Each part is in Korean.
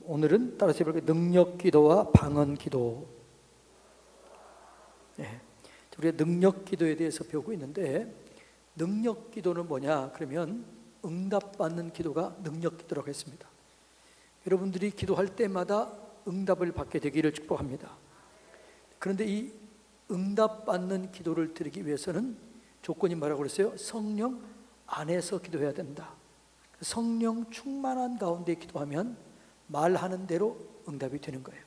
오늘은 따라서 해볼게요. 능력 기도와 방언 기도. 우리가 능력 기도에 대해서 배우고 있는데, 능력 기도는 뭐냐? 그러면 응답받는 기도가 능력 기도라고 했습니다. 여러분들이 기도할 때마다 응답을 받게 되기를 축복합니다. 그런데 이 응답받는 기도를 드리기 위해서는 조건이 뭐라고 그랬어요? 성령 안에서 기도해야 된다. 성령 충만한 가운데 기도하면 말하는 대로 응답이 되는 거예요.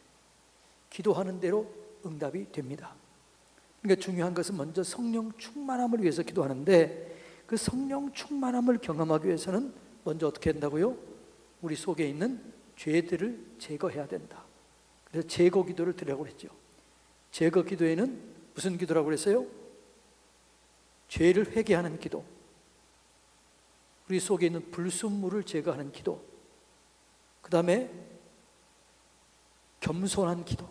기도하는 대로 응답이 됩니다. 그러니까 중요한 것은 먼저 성령 충만함을 위해서 기도하는데, 그 성령 충만함을 경험하기 위해서는 먼저 어떻게 한다고요? 우리 속에 있는 죄들을 제거해야 된다. 그래서 제거 기도를 드리라고 그랬죠. 제거 기도에는 무슨 기도라고 그랬어요? 죄를 회개하는 기도, 우리 속에 있는 불순물을 제거하는 기도, 그 다음에 겸손한 기도,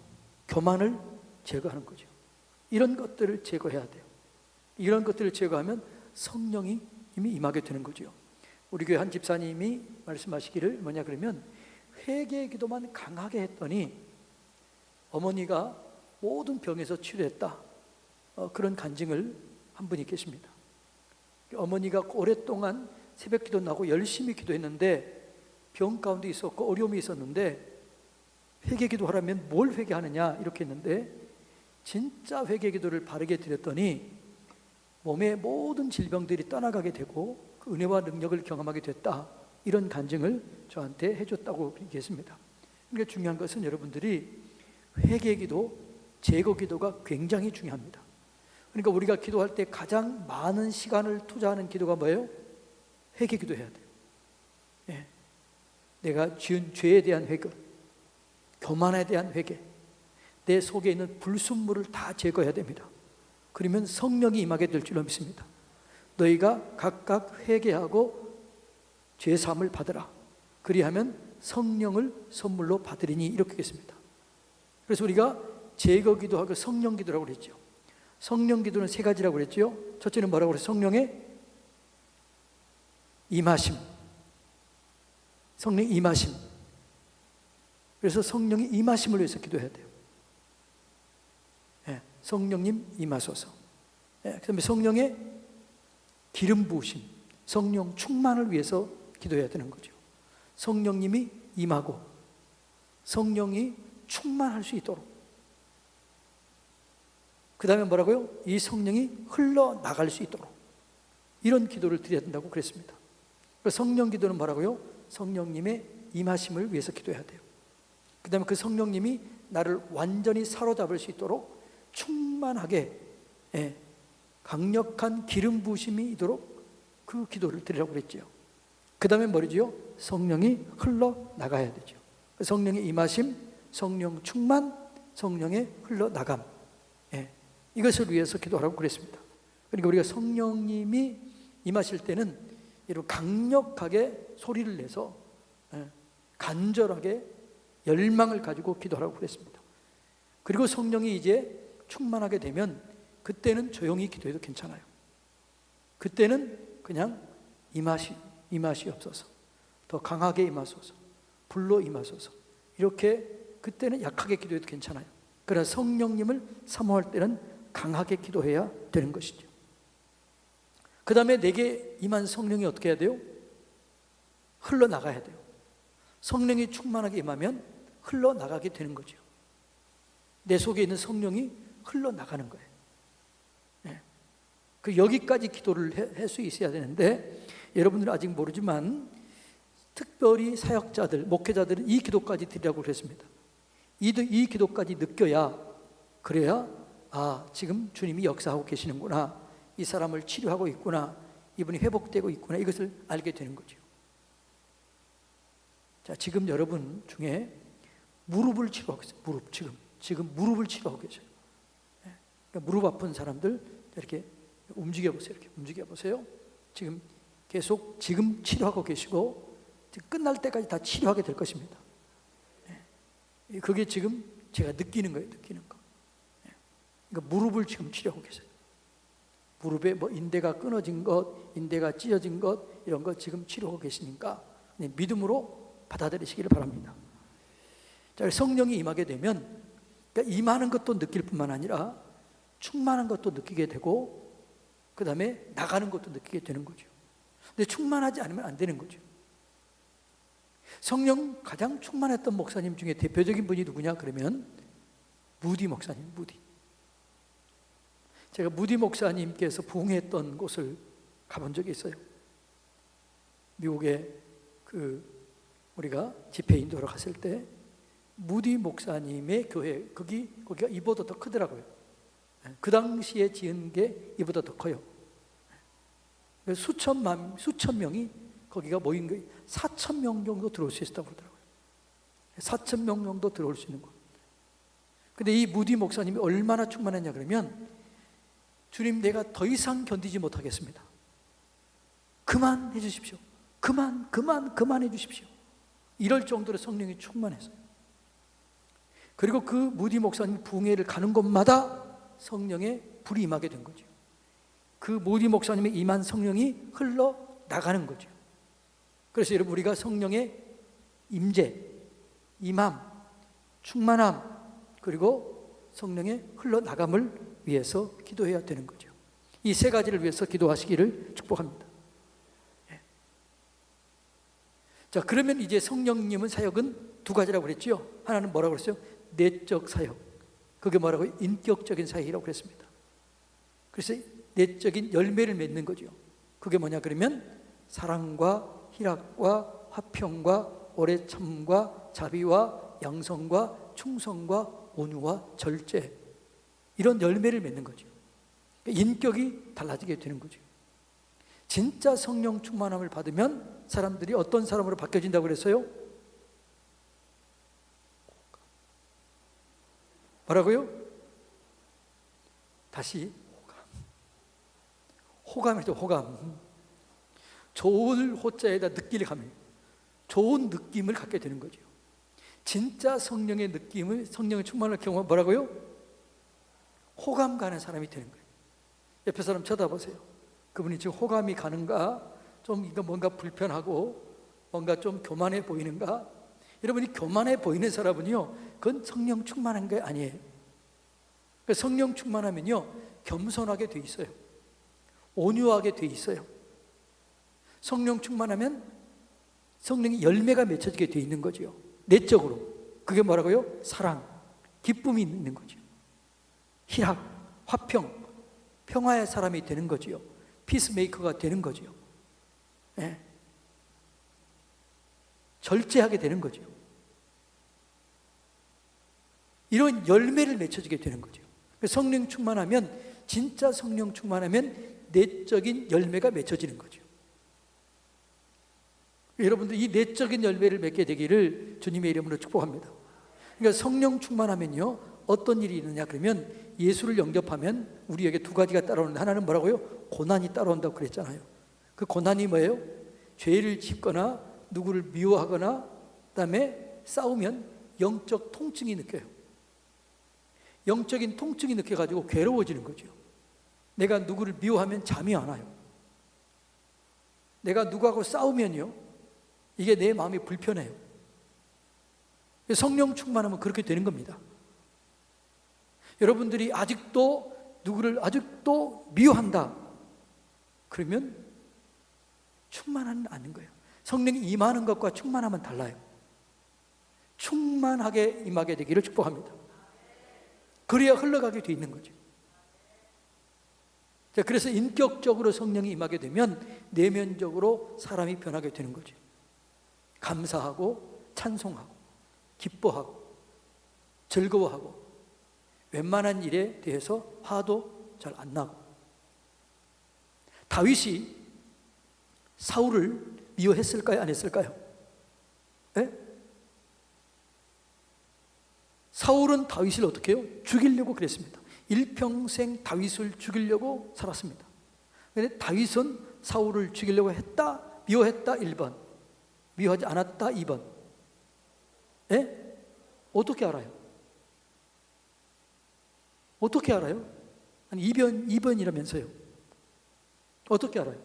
교만을 제거하는 거죠. 이런 것들을 제거해야 돼요. 이런 것들을 제거하면 성령이 이미 임하게 되는 거죠. 우리 교회 한 집사님이 말씀하시기를 뭐냐 그러면, 회개 기도만 강하게 했더니 어머니가 모든 병에서 치료했다. 그런 간증을 한 분이 계십니다. 어머니가 오랫동안 새벽 기도 나고 열심히 기도했는데 병 가운데 있었고 어려움이 있었는데, 회개 기도하라면 뭘 회개하느냐 이렇게 했는데, 진짜 회개 기도를 바르게 드렸더니 몸의 모든 질병들이 떠나가게 되고 그 은혜와 능력을 경험하게 됐다. 이런 간증을 저한테 해줬다고 얘기했습니다. 그러니까 중요한 것은 여러분들이 회개 기도, 제거 기도가 굉장히 중요합니다. 그러니까 우리가 기도할 때 가장 많은 시간을 투자하는 기도가 뭐예요? 회개 기도해야 돼요. 내가 지은 죄에 대한 회개, 교만에 대한 회개, 내 속에 있는 불순물을 다 제거해야 됩니다. 그러면 성령이 임하게 될 줄로 믿습니다. 너희가 각각 회개하고 죄사함을 받으라. 그리하면 성령을 선물로 받으리니, 이렇게 했습니다. 그래서 우리가 제거 기도하고 성령 기도라고 그랬죠. 성령 기도는 세 가지라고 그랬죠. 첫째는 뭐라고 그랬어요? 성령의 임하심. 성령의 임하심. 그래서 성령의 임하심을 위해서 기도해야 돼요. 성령님 임하소서. 그다음에 성령의 기름 부으심, 성령 충만을 위해서 기도해야 되는 거죠. 성령님이 임하고 성령이 충만할 수 있도록. 그 다음에 뭐라고요? 이 성령이 흘러나갈 수 있도록 이런 기도를 드려야 된다고 그랬습니다. 성령 기도는 뭐라고요? 성령님의 임하심을 위해서 기도해야 돼요. 그 다음에 그 성령님이 나를 완전히 사로잡을 수 있도록 충만하게, 강력한 기름 부으심이 있도록 그 기도를 드리라고 그랬죠. 그 다음에 뭐죠? 성령이 흘러나가야 되죠. 성령의 임하심, 성령 충만, 성령의 흘러나감, 이것을 위해서 기도하라고 그랬습니다. 그러니까 우리가 성령님이 임하실 때는 여러분 강력하게 소리를 내서 간절하게 열망을 가지고 기도하라고 그랬습니다. 그리고 성령이 이제 충만하게 되면 그때는 조용히 기도해도 괜찮아요. 그때는 그냥 임하시옵소서, 더 강하게 임하소서, 불로 임하소서, 이렇게 그때는 약하게 기도해도 괜찮아요. 그러나 성령님을 사모할 때는 강하게 기도해야 되는 것이죠. 그 다음에 내게 임한 성령이 어떻게 해야 돼요? 흘러나가야 돼요. 성령이 충만하게 임하면 흘러나가게 되는 거죠. 내 속에 있는 성령이 흘러나가는 거예요. 그 여기까지 기도를 할 수 있어야 되는데, 여러분들은 아직 모르지만 특별히 사역자들, 목회자들은 이 기도까지 드리라고 그랬습니다. 이 기도까지 느껴야, 그래야 지금 주님이 역사하고 계시는구나, 이 사람을 치료하고 있구나, 이분이 회복되고 있구나, 이것을 알게 되는 거죠. 자, 지금 여러분 중에 무릎을 치료하고 있어요. 지금 무릎을 치료하고 계셔요. 그러니까 무릎 아픈 사람들 이렇게 움직여 보세요. 이렇게 움직여 보세요. 지금 계속 지금 치료하고 계시고 끝날 때까지 다 치료하게 될 것입니다. 그게 지금 제가 느끼는 거예요. 느끼는 거. 그러니까 무릎을 지금 치료하고 계세요. 무릎에 뭐 인대가 끊어진 것, 인대가 찢어진 것, 이런 거 지금 치료하고 계시니까 믿음으로 받아들이시기를 바랍니다. 자, 성령이 임하게 되면 그러니까 임하는 것도 느낄 뿐만 아니라 충만한 것도 느끼게 되고 그 다음에 나가는 것도 느끼게 되는 거죠. 근데 충만하지 않으면 안 되는 거죠. 성령 가장 충만했던 목사님 중에 대표적인 분이 누구냐 그러면 무디 목사님. 제가 무디 목사님께서 부흥했던 곳을 가본 적이 있어요. 미국에 우리가 집회 인도로 갔을 때 무디 목사님의 교회 거기가 이보다 더 크더라고요. 그 당시에 지은 게 이보다 더 커요. 수천 명이 거기가 모인 게 4,000명 정도 들어올 수 있었다고 그러더라고요. 4,000명 정도 들어올 수 있는 곳. 근데 이 무디 목사님이 얼마나 충만했냐 그러면 주님, 내가 더 이상 견디지 못하겠습니다. 그만해 주십시오. 그만해 주십시오. 이럴 정도로 성령이 충만했어요. 그리고 그 무디 목사님 부흥회를 가는 곳마다 성령의 불이 임하게 된 거죠. 그 무디 목사님의 임한 성령이 흘러 나가는 거죠. 그래서 여러분, 우리가 성령의 임재, 임함, 충만함, 그리고 성령의 흘러나감을 위해서 기도해야 되는 거죠. 이 세 가지를 위해서 기도하시기를 축복합니다. 자, 그러면 이제 성령님은 사역은 두 가지라고 그랬죠. 하나는 뭐라고 그랬어요? 내적 사역. 그게 뭐라고? 인격적인 사역이라고 그랬습니다. 그래서 내적인 열매를 맺는 거죠. 그게 뭐냐 그러면 사랑과 희락과 화평과 오래 참과 자비와 양성과 충성과 온유와 절제, 이런 열매를 맺는 거죠. 인격이 달라지게 되는 거죠. 진짜 성령 충만함을 받으면 사람들이 어떤 사람으로 바뀌어진다고 그랬어요? 뭐라고요? 다시 호감이죠. 호감. 좋은 호자에다 느끼를 가면 좋은 느낌을 갖게 되는 거죠. 진짜 성령의 느낌을, 성령의 충만을 경험하면 뭐라고요? 호감 가는 사람이 되는 거예요. 옆에 사람 쳐다보세요. 그분이 지금 호감이 가는가? 좀 이거 뭔가 불편하고 뭔가 좀 교만해 보이는가? 여러분이 교만해 보이는 사람은요, 그건 성령 충만한 게 아니에요. 성령 충만하면요, 겸손하게 돼 있어요. 온유하게 돼 있어요. 성령 충만하면 성령의 열매가 맺혀지게 돼 있는 거죠. 내적으로. 그게 뭐라고요? 사랑, 기쁨이 있는 거죠. 희락, 화평, 평화의 사람이 되는 거죠. 피스메이커가 되는 거죠. 네. 절제하게 되는 거죠. 이런 열매를 맺혀지게 되는 거죠. 성령 충만하면, 진짜 성령 충만하면 내적인 열매가 맺혀지는 거죠. 여러분들 이 내적인 열매를 맺게 되기를 주님의 이름으로 축복합니다. 그러니까 성령 충만하면요, 어떤 일이 있느냐 그러면 예수를 영접하면 우리에게 두 가지가 따라오는데, 하나는 뭐라고요? 고난이 따라온다고 그랬잖아요. 그 고난이 뭐예요? 죄를 짓거나 누구를 미워하거나 그다음에 싸우면 영적 통증이 느껴요. 영적인 통증이 느껴가지고 괴로워지는 거죠. 내가 누구를 미워하면 잠이 안 와요. 내가 누구하고 싸우면요, 이게 내 마음이 불편해요. 성령 충만하면 그렇게 되는 겁니다. 여러분들이 아직도 누구를 아직도 미워한다 그러면 충만하지 않는 거예요. 성령이 임하는 것과 충만하면 달라요. 충만하게 임하게 되기를 축복합니다. 그래야 흘러가게 돼 있는 거죠. 자, 그래서 인격적으로 성령이 임하게 되면 내면적으로 사람이 변하게 되는 거죠. 감사하고 찬송하고 기뻐하고 즐거워하고 웬만한 일에 대해서 화도 잘 안 나고. 다윗이 사울을 미워했을까요? 안 했을까요? 네? 사울은 다윗을 어떻게 해요? 죽이려고 그랬습니다. 일평생 다윗을 죽이려고 살았습니다. 그런데 다윗은 사울을 죽이려고 했다, 미워했다 1번, 미워하지 않았다 2번. 네? 어떻게 알아요? 어떻게 알아요? 아니 2번이라면서요. 어떻게 알아요?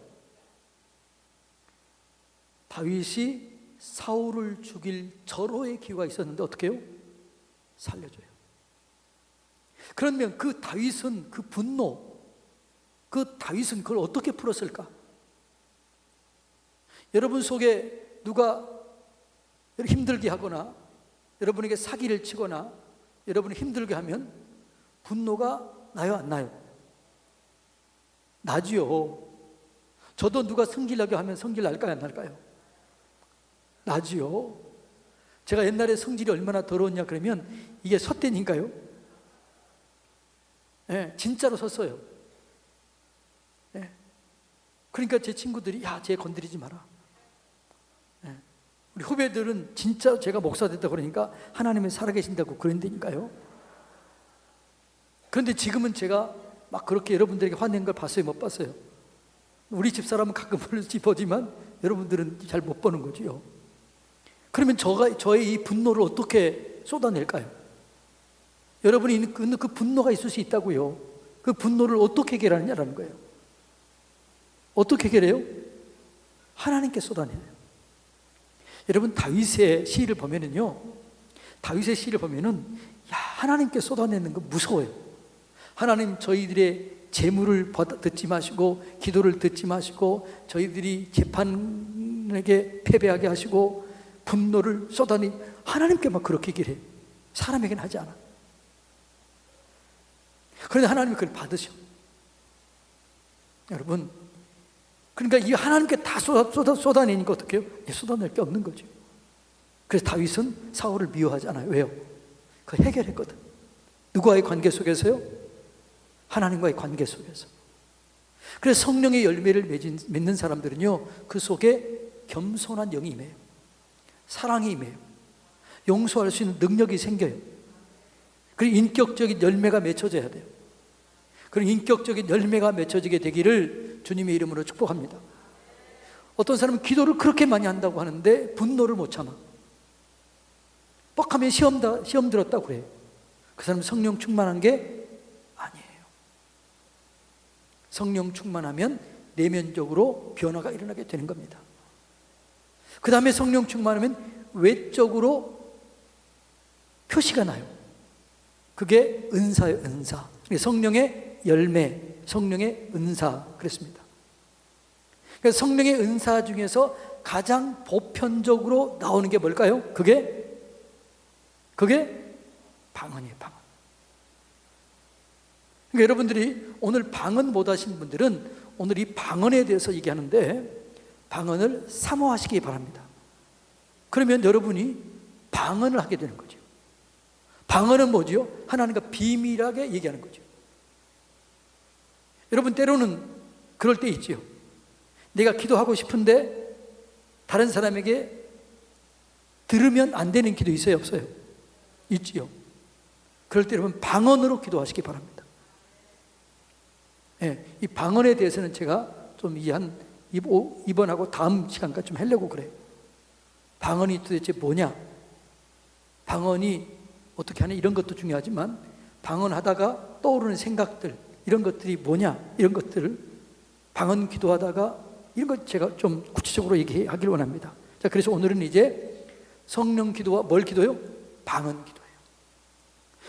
다윗이 사울을 죽일 절호의 기회가 있었는데 어떻게 해요? 살려줘요. 그러면 그 다윗은 그 분노, 그 다윗은 그걸 어떻게 풀었을까? 여러분 속에 누가 힘들게 하거나 여러분에게 사기를 치거나 여러분이 힘들게 하면 분노가 나요, 안 나요? 나지요. 저도 누가 성질나게 하면 성질 날까요, 안 날까요? 나지요. 제가 옛날에 성질이 얼마나 더러웠냐 그러면 이게 섰대니까요. 네, 진짜로 섰어요. 네. 그러니까 제 친구들이 야, 쟤 건드리지 마라. 네. 우리 후배들은 진짜 제가 목사 됐다 그러니까 하나님이 살아계신다고 그런다니까요. 그런데 지금은 제가 막 그렇게 여러분들에게 화낸 걸 봤어요, 못 봤어요? 우리 집사람은 가끔 보지만 여러분들은 잘 못 보는 거지요. 그러면 저의 이 분노를 어떻게 쏟아낼까요? 여러분이 있는 그 분노가 있을 수 있다고요. 그 분노를 어떻게 해결하느냐라는 거예요. 어떻게 해결해요? 하나님께 쏟아내요. 여러분 다윗의 시를 보면은요, 다윗의 시를 보면은 야, 하나님께 쏟아내는 거 무서워요. 하나님, 저희들의 재물을 듣지 마시고 기도를 듣지 마시고 저희들이 재판에게 패배하게 하시고 분노를 쏟아내. 하나님께 막 그렇게 얘기를 해요. 사람에게는 하지 않아. 그런데 하나님이 그걸 받으셔. 여러분, 그러니까 이 하나님께 다 쏟아내니까 어떻게 해요? 쏟아낼 게 없는 거죠. 그래서 다윗은 사울을 미워하지 않아요. 왜요? 그 해결했거든. 누구와의 관계 속에서요? 하나님과의 관계 속에서. 그래서 성령의 열매를 맺는 사람들은요, 그 속에 겸손한 영이 임해요. 사랑이 임해요. 용서할 수 있는 능력이 생겨요. 그리고 인격적인 열매가 맺혀져야 돼요. 그리고 인격적인 열매가 맺혀지게 되기를 주님의 이름으로 축복합니다. 어떤 사람은 기도를 그렇게 많이 한다고 하는데 분노를 못 참아. 뻑하면 시험 들었다고 그래요. 그 사람은 성령 충만한 게 아니에요. 성령 충만하면 내면적으로 변화가 일어나게 되는 겁니다. 그 다음에 성령 충만하면 외적으로 표시가 나요. 그게 은사예요, 은사. 성령의 열매, 성령의 은사 그랬습니다. 그래서 성령의 은사 중에서 가장 보편적으로 나오는 게 뭘까요? 그게 방언이에요, 방언. 그러니까 여러분들이 오늘 방언 못 하신 분들은 오늘 이 방언에 대해서 얘기하는데 방언을 사모하시기 바랍니다. 그러면 여러분이 방언을 하게 되는 거죠. 방언은 뭐지요? 하나님과 비밀하게 얘기하는 거죠. 여러분, 때로는 그럴 때 있지요. 내가 기도하고 싶은데 다른 사람에게 들으면 안 되는 기도 있어요, 없어요? 있지요. 그럴 때 여러분 방언으로 기도하시기 바랍니다. 예, 이 방언에 대해서는 제가 좀 이번하고 다음 시간까지 좀 하려고 그래요. 방언이 도대체 뭐냐? 방언이 어떻게 하냐? 이런 것도 중요하지만 방언하다가 떠오르는 생각들, 이런 것들이 뭐냐? 이런 것들을 방언 기도하다가 이런 것 제가 좀 구체적으로 얘기하길 원합니다. 자, 그래서 오늘은 이제 성령 기도와 뭘 기도요? 방언 기도예요.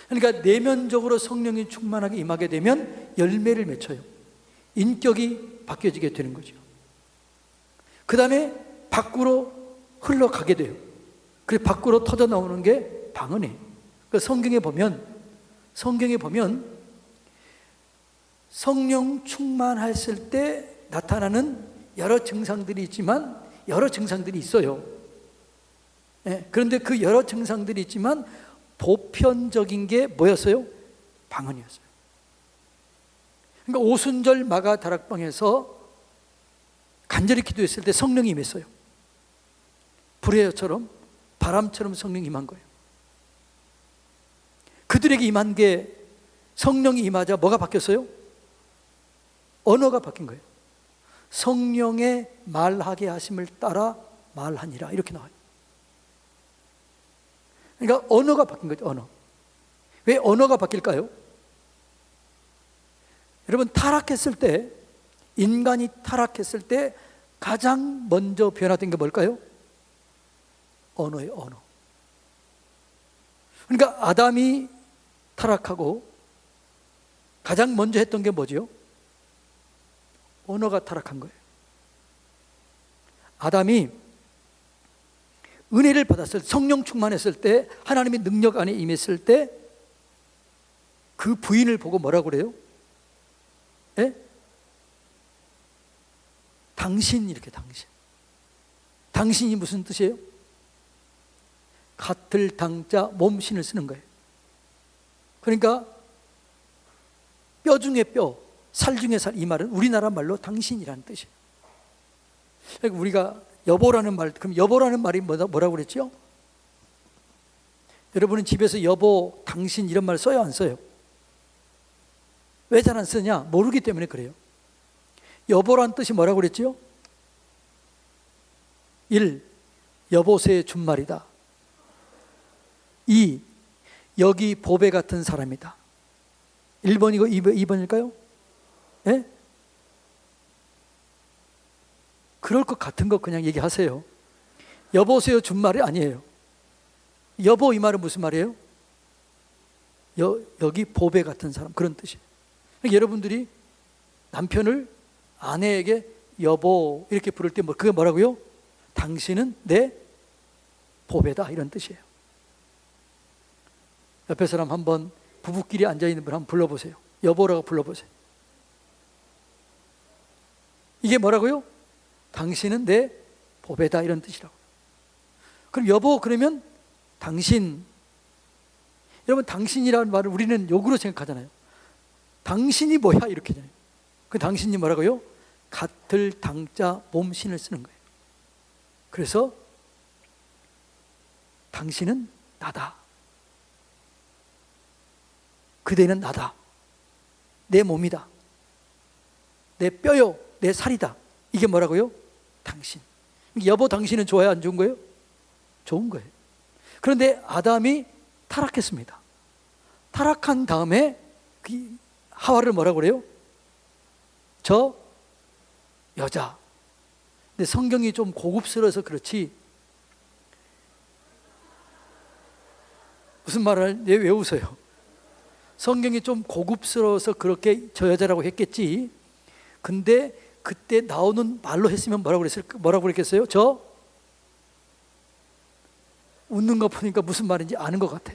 그러니까 내면적으로 성령이 충만하게 임하게 되면 열매를 맺혀요. 인격이 바뀌어지게 되는 거죠. 그 다음에 밖으로 흘러가게 돼요. 그래서 밖으로 터져 나오는 게 방언이에요. 그러니까 성경에 보면 성령 충만했을 때 나타나는 여러 증상들이 있지만 여러 증상들이 있어요. 네, 그런데 그 여러 증상들이 있지만 보편적인 게 뭐였어요? 방언이었어요. 그러니까 오순절 마가 다락방에서 간절히 기도했을 때 성령이 임했어요. 불의처럼 바람처럼 성령이 임한 거예요. 그들에게 임한 게 성령이 임하자 뭐가 바뀌었어요? 언어가 바뀐 거예요. 성령의 말하게 하심을 따라 말하니라, 이렇게 나와요. 그러니까 언어가 바뀐 거죠. 언어. 왜 언어가 바뀔까요? 여러분, 타락했을 때, 인간이 타락했을 때 가장 먼저 변화된 게 뭘까요? 언어예요, 언어. 그러니까 아담이 타락하고 가장 먼저 했던 게 뭐죠? 언어가 타락한 거예요. 아담이 은혜를 받았을 때, 성령 충만했을 때, 하나님의 능력 안에 임했을 때 그 부인을 보고 뭐라고 그래요? 예? 당신, 이렇게 당신. 당신이 무슨 뜻이에요? 같을 당자 몸신을 쓰는 거예요. 그러니까 뼈 중에 뼈, 살 중에 살, 이 말은 우리나라 말로 당신이라는 뜻이에요. 그러니까 우리가 여보라는 말, 그럼 여보라는 말이 뭐라고 그랬죠? 여러분은 집에서 여보, 당신 이런 말 써요, 안 써요? 왜 잘 안 쓰냐? 모르기 때문에 그래요. 여보라는 뜻이 뭐라고 그랬죠? 1. 여보세의 준말이다. 2. 여기 보배 같은 사람이다. 1번이고 2번일까요? 예? 그럴 것 같은 거 그냥 얘기하세요. 여보세요 준말이 아니에요. 여보 이 말은 무슨 말이에요? 여기 보배 같은 사람, 그런 뜻이에요. 그러니까 여러분들이 남편을 아내에게 여보 이렇게 부를 때 그게 뭐라고요? 당신은 내 보배다, 이런 뜻이에요. 옆에 사람 한번, 부부끼리 앉아있는 분 한번 불러보세요. 여보라고 불러보세요. 이게 뭐라고요? 당신은 내 보배다, 이런 뜻이라고. 그럼 여보 그러면 당신, 여러분 당신이라는 말을 우리는 욕으로 생각하잖아요. 당신이 뭐야 이렇게 하잖아요. 그 당신이 뭐라고요? 같을 당자 몸신을 쓰는 거예요. 그래서 당신은 나다, 그대는 나다, 내 몸이다, 내 뼈요, 내 살이다. 이게 뭐라고요? 당신. 여보 당신은 좋아요, 안 좋은 거예요? 좋은 거예요. 그런데 아담이 타락했습니다. 타락한 다음에 하와를 뭐라고 그래요? 저 여자. 근데 성경이 좀 고급스러워서 그렇지, 무슨 말을, 왜 웃어요? 성경이 좀 고급스러워서 그렇게 저 여자라고 했겠지. 근데 그때 나오는 말로 했으면 뭐라고 그랬겠어요? 저 웃는 거 보니까 무슨 말인지 아는 것 같아.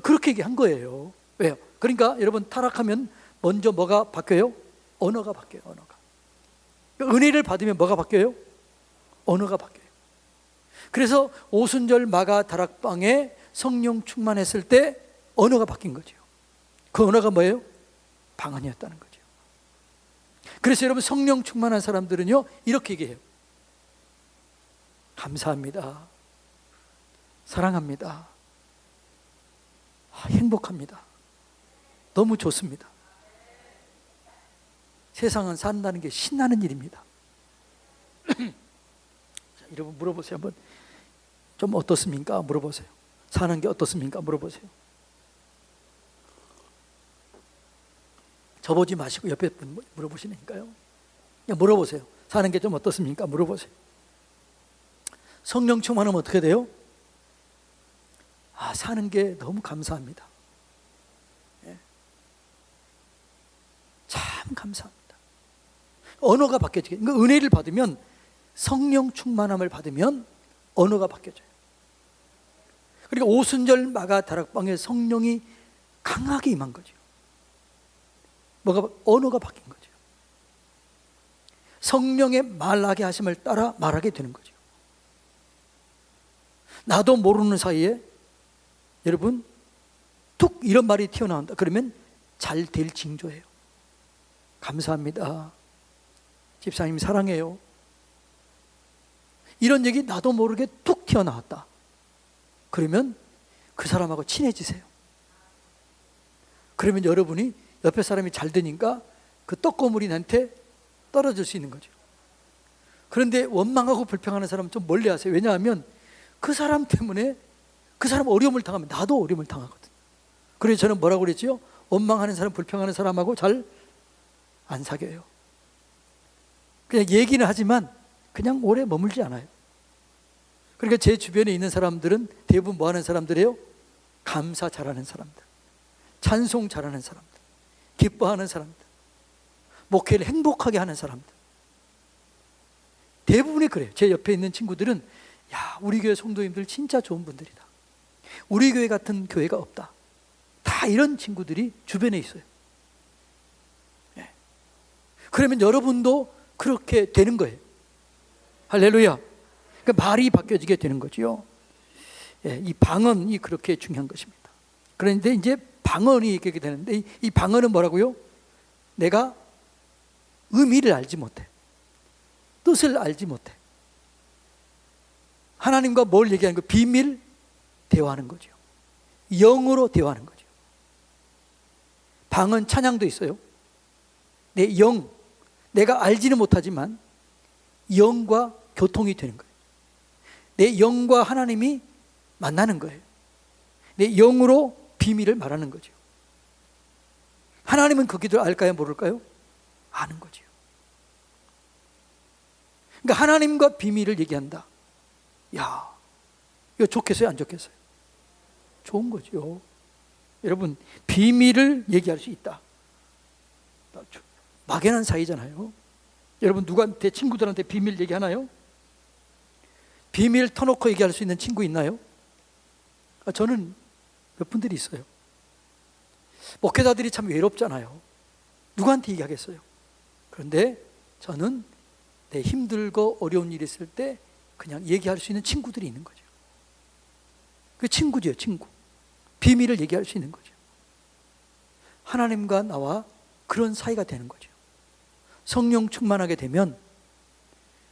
그렇게 얘기한 거예요. 왜요? 그러니까 여러분 타락하면 먼저 뭐가 바뀌어요? 언어가 바뀌어요. 언어가. 은혜를 받으면 뭐가 바뀌어요? 언어가 바뀌어요. 그래서 오순절 마가 다락방에 성령 충만했을 때 언어가 바뀐 거죠. 그 언어가 뭐예요? 방언이었다는 거죠. 그래서 여러분 성령 충만한 사람들은요 이렇게 얘기해요. 감사합니다, 사랑합니다, 행복합니다, 너무 좋습니다. 세상은 산다는 게 신나는 일입니다. 자, 여러분 물어보세요. 한번 좀 어떻습니까? 물어보세요. 사는 게 어떻습니까? 물어보세요. 저보지 마시고 옆에 분 물어보시니까요. 그냥 물어보세요. 사는 게 좀 어떻습니까? 물어보세요. 성령 충만하면 어떻게 돼요? 사는 게 너무 감사합니다. 예. 참 감사합니다. 언어가 바뀌어지게. 그러니까 은혜를 받으면, 성령 충만함을 받으면 언어가 바뀌어져요. 그러니까 오순절 마가 다락방에 성령이 강하게 임한 거죠. 언어가 바뀐 거죠. 성령의 말하게 하심을 따라 말하게 되는 거죠. 나도 모르는 사이에 여러분 툭 이런 말이 튀어나온다. 그러면 잘 될 징조예요. 감사합니다, 집사님 사랑해요, 이런 얘기 나도 모르게 툭 튀어나왔다. 그러면 그 사람하고 친해지세요. 그러면 여러분이 옆에 사람이 잘 되니까 그 떡고물이 나한테 떨어질 수 있는 거죠. 그런데 원망하고 불평하는 사람은 좀 멀리 하세요. 왜냐하면 그 사람 때문에 그 사람 어려움을 당하면 나도 어려움을 당하거든. 그래서 저는 뭐라고 그랬죠? 원망하는 사람, 불평하는 사람하고 잘 안 사귀어요. 그냥 얘기는 하지만 그냥 오래 머물지 않아요. 그러니까 제 주변에 있는 사람들은 대부분 뭐 하는 사람들이에요? 감사 잘하는 사람들, 찬송 잘하는 사람들, 기뻐하는 사람들, 목회를 행복하게 하는 사람들, 대부분이 그래요. 제 옆에 있는 친구들은 야, 우리 교회 성도님들 진짜 좋은 분들이다, 우리 교회 같은 교회가 없다, 다 이런 친구들이 주변에 있어요. 예. 그러면 여러분도 그렇게 되는 거예요. 할렐루야. 그러니까 말이 바뀌어지게 되는 거죠. 예, 이 방언이 그렇게 중요한 것입니다. 그런데 이제 방언이 이렇게 되는데, 이 방언은 뭐라고요? 내가 의미를 알지 못해, 뜻을 알지 못해, 하나님과 뭘 얘기하는 거, 비밀 대화하는 거죠. 영으로 대화하는 거죠. 방언 찬양도 있어요. 내 영, 내가 알지는 못하지만 영과 교통이 되는 거예요. 내 영과 하나님이 만나는 거예요. 내 영으로 비밀을 말하는 거죠. 하나님은 그 기도를 알까요, 모를까요? 아는 거죠. 그러니까 하나님과 비밀을 얘기한다. 야, 이거 좋겠어요, 안 좋겠어요? 좋은 거죠. 여러분, 비밀을 얘기할 수 있다. 막연한 사이잖아요. 여러분, 누구한테, 친구들한테 비밀 얘기하나요? 비밀 터놓고 얘기할 수 있는 친구 있나요? 저는 몇 분들이 있어요. 목회자들이 참 외롭잖아요. 누구한테 얘기하겠어요? 그런데 저는 내 힘들고 어려운 일이 있을 때 그냥 얘기할 수 있는 친구들이 있는 거죠. 그 친구죠, 친구. 비밀을 얘기할 수 있는 거죠. 하나님과 나와 그런 사이가 되는 거죠. 성령 충만하게 되면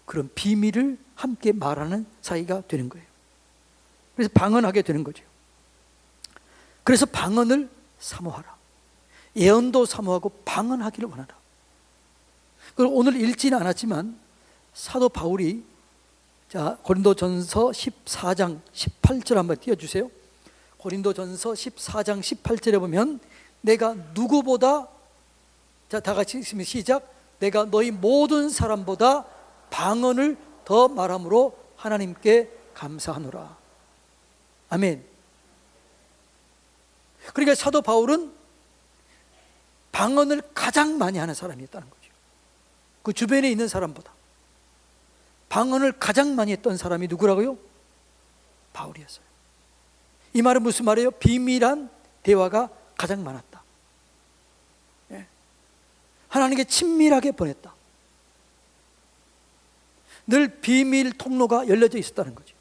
그런 비밀을 함께 말하는 사이가 되는 거예요. 그래서 방언하게 되는 거죠. 그래서 방언을 사모하라. 예언도 사모하고 방언하기를 원하라. 그리고 오늘 읽지는 않았지만 사도 바울이, 자, 고린도전서 14장 18절 한번 띄워주세요. 고린도전서 14장 18절에 보면 내가 누구보다, 자, 다 같이 읽으면 시작. 내가 너희 모든 사람보다 방언을 더 말함으로 하나님께 감사하노라. 아멘. 그러니까 사도 바울은 방언을 가장 많이 하는 사람이었다는 거죠. 그 주변에 있는 사람보다 방언을 가장 많이 했던 사람이 누구라고요? 바울이었어요. 이 말은 무슨 말이에요? 비밀한 대화가 가장 많았다. 예. 하나님께 친밀하게 보냈다. 늘 비밀 통로가 열려져 있었다는 거죠.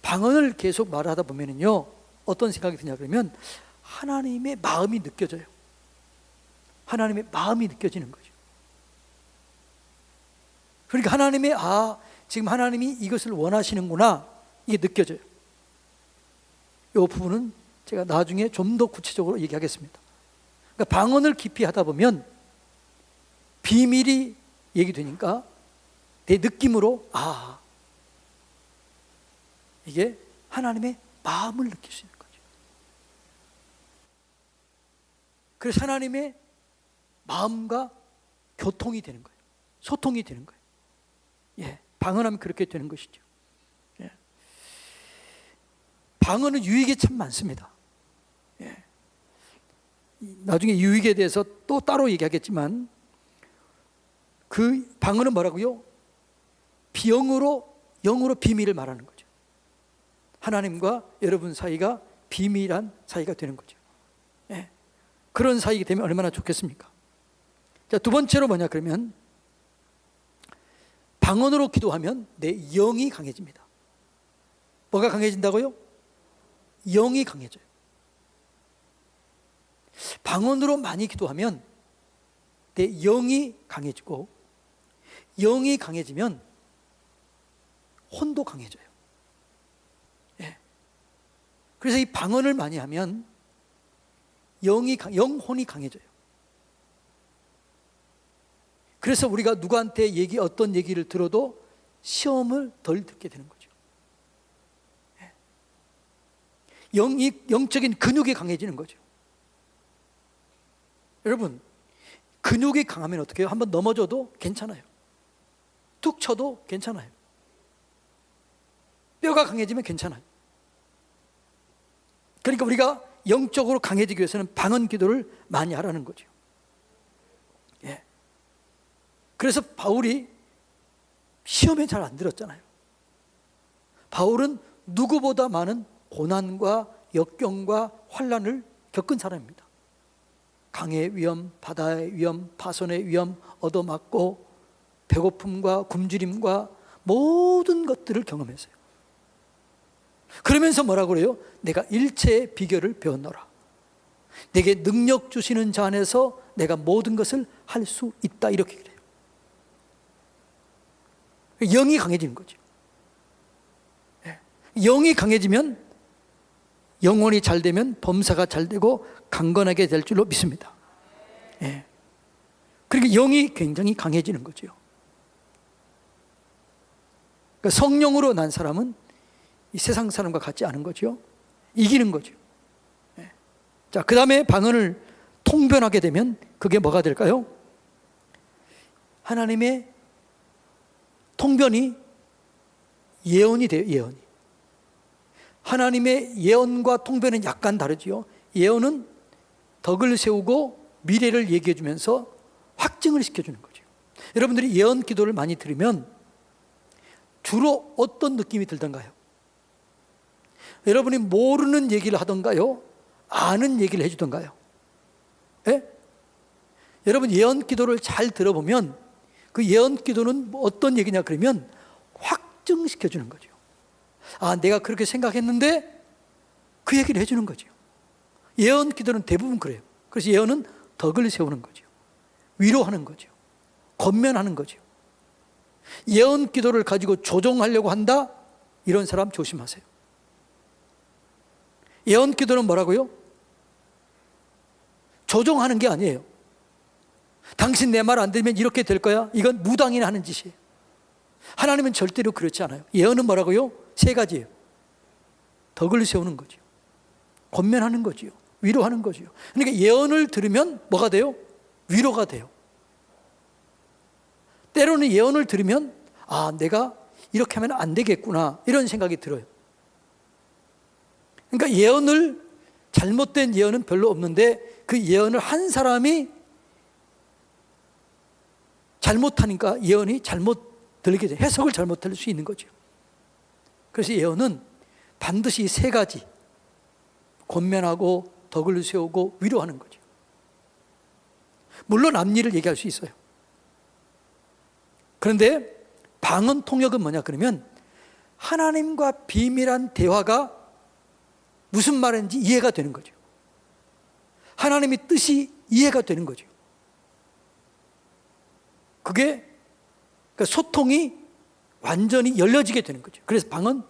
방언을 계속 말하다 보면요, 어떤 생각이 드냐 그러면 하나님의 마음이 느껴져요. 하나님의 마음이 느껴지는 거죠. 그러니까 하나님의, 지금 하나님이 이것을 원하시는구나, 이게 느껴져요. 이 부분은 제가 나중에 좀 더 구체적으로 얘기하겠습니다. 그러니까 방언을 깊이 하다 보면 비밀이 얘기되니까 내 느낌으로 이게 하나님의 마음을 느낄 수 있는 거죠. 그래서 하나님의 마음과 교통이 되는 거예요. 소통이 되는 거예요. 예, 방언하면 그렇게 되는 것이죠. 예. 방언은 유익이 참 많습니다. 예. 나중에 유익에 대해서 또 따로 얘기하겠지만, 그 방언은 뭐라고요? 영으로 비밀을 말하는 거죠. 하나님과 여러분 사이가 비밀한 사이가 되는 거죠. 예. 그런 사이가 되면 얼마나 좋겠습니까? 자, 두 번째로 뭐냐 그러면, 방언으로 기도하면 내 영이 강해집니다. 뭐가 강해진다고요? 영이 강해져요. 방언으로 많이 기도하면 내 영이 강해지고, 영이 강해지면 혼도 강해져요. 예. 그래서 이 방언을 많이 하면 영혼이 강해져요. 그래서 우리가 누구한테 어떤 얘기를 들어도 시험을 덜 듣게 되는 거죠. 예. 영적인 근육이 강해지는 거죠. 여러분, 근육이 강하면 어떻게 해요? 한번 넘어져도 괜찮아요. 툭 쳐도 괜찮아요. 뼈가 강해지면 괜찮아요. 그러니까 우리가 영적으로 강해지기 위해서는 방언 기도를 많이 하라는 거죠. 예. 그래서 바울이 시험에 잘 안 들었잖아요. 바울은 누구보다 많은 고난과 역경과 환난을 겪은 사람입니다. 강의 위험, 바다의 위험, 파손의 위험, 얻어맞고 배고픔과 굶주림과 모든 것들을 경험했어요. 그러면서 뭐라고 그래요? 내가 일체의 비결을 배웠노라. 내게 능력 주시는 자 안에서 내가 모든 것을 할 수 있다, 이렇게 그래요. 영이 강해지는 거죠. 영이 강해지면 영혼이 잘 되면 범사가 잘 되고 강건하게 될 줄로 믿습니다. 예. 그러니까 영이 굉장히 강해지는 거죠. 그러니까 성령으로 난 사람은 이 세상 사람과 같지 않은 거죠. 이기는 거죠. 예. 자, 그 다음에 방언을 통변하게 되면 그게 뭐가 될까요? 하나님의 통변이 예언이 돼요. 예언이. 하나님의 예언과 통변은 약간 다르지요. 예언은 덕을 세우고 미래를 얘기해 주면서 확증을 시켜주는 거죠. 여러분들이 예언 기도를 많이 들으면 주로 어떤 느낌이 들던가요? 여러분이 모르는 얘기를 하던가요? 아는 얘기를 해주던가요? 예? 여러분 예언 기도를 잘 들어보면 그 예언 기도는 어떤 얘기냐 그러면 확증시켜주는 거죠. 아, 내가 그렇게 생각했는데 그 얘기를 해주는 거죠. 예언 기도는 대부분 그래요. 그래서 예언은 덕을 세우는 거죠. 위로하는 거죠. 권면하는 거죠. 예언 기도를 가지고 조종하려고 한다? 이런 사람 조심하세요. 예언 기도는 뭐라고요? 조종하는 게 아니에요. 당신 내 말 안 들으면 이렇게 될 거야? 이건 무당이나 하는 짓이에요. 하나님은 절대로 그렇지 않아요. 예언은 뭐라고요? 세 가지예요. 덕을 세우는 거죠. 권면하는 거죠. 위로하는 거죠. 그러니까 예언을 들으면 뭐가 돼요? 위로가 돼요. 때로는 예언을 들으면 아, 내가 이렇게 하면 안 되겠구나, 이런 생각이 들어요. 그러니까 예언을, 잘못된 예언은 별로 없는데 그 예언을 한 사람이 잘못하니까 예언이 잘못 들리게 돼. 해석을 잘못 들을 수 있는 거죠. 그래서 예언은 반드시 세 가지, 권면하고 덕을 세우고 위로하는 거죠. 물론 앞일을 얘기할 수 있어요. 그런데 방언 통역은 뭐냐 그러면 하나님과 비밀한 대화가 무슨 말인지 이해가 되는 거죠. 하나님의 뜻이 이해가 되는 거죠. 그게 그러니까 소통이 완전히 열려지게 되는 거죠. 그래서 방언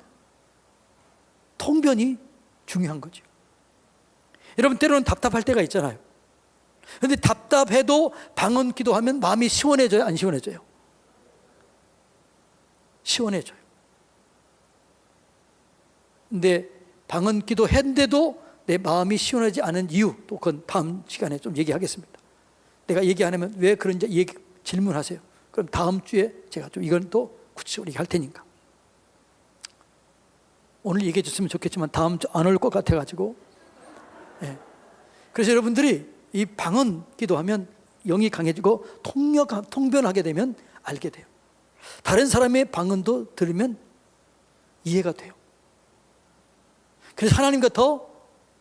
통변이 중요한 거죠. 여러분 때로는 답답할 때가 있잖아요. 그런데 답답해도 방언 기도하면 마음이 시원해져요? 안 시원해져요? 시원해져요. 근데 방언 기도 했는데도 내 마음이 시원하지 않은 이유, 또 그건 다음 시간에 좀 얘기하겠습니다. 내가 얘기 안 하면 왜 그런지 질문하세요. 그럼 다음 주에 제가 좀 이건 또 구체적으로 얘기할 테니까. 오늘 얘기해 줬으면 좋겠지만 다음 주 안 올 것 같아가지고. 네. 그래서 여러분들이 이 방언 기도하면 영이 강해지고 통변하게 되면 알게 돼요. 다른 사람의 방언도 들으면 이해가 돼요. 그래서 하나님과 더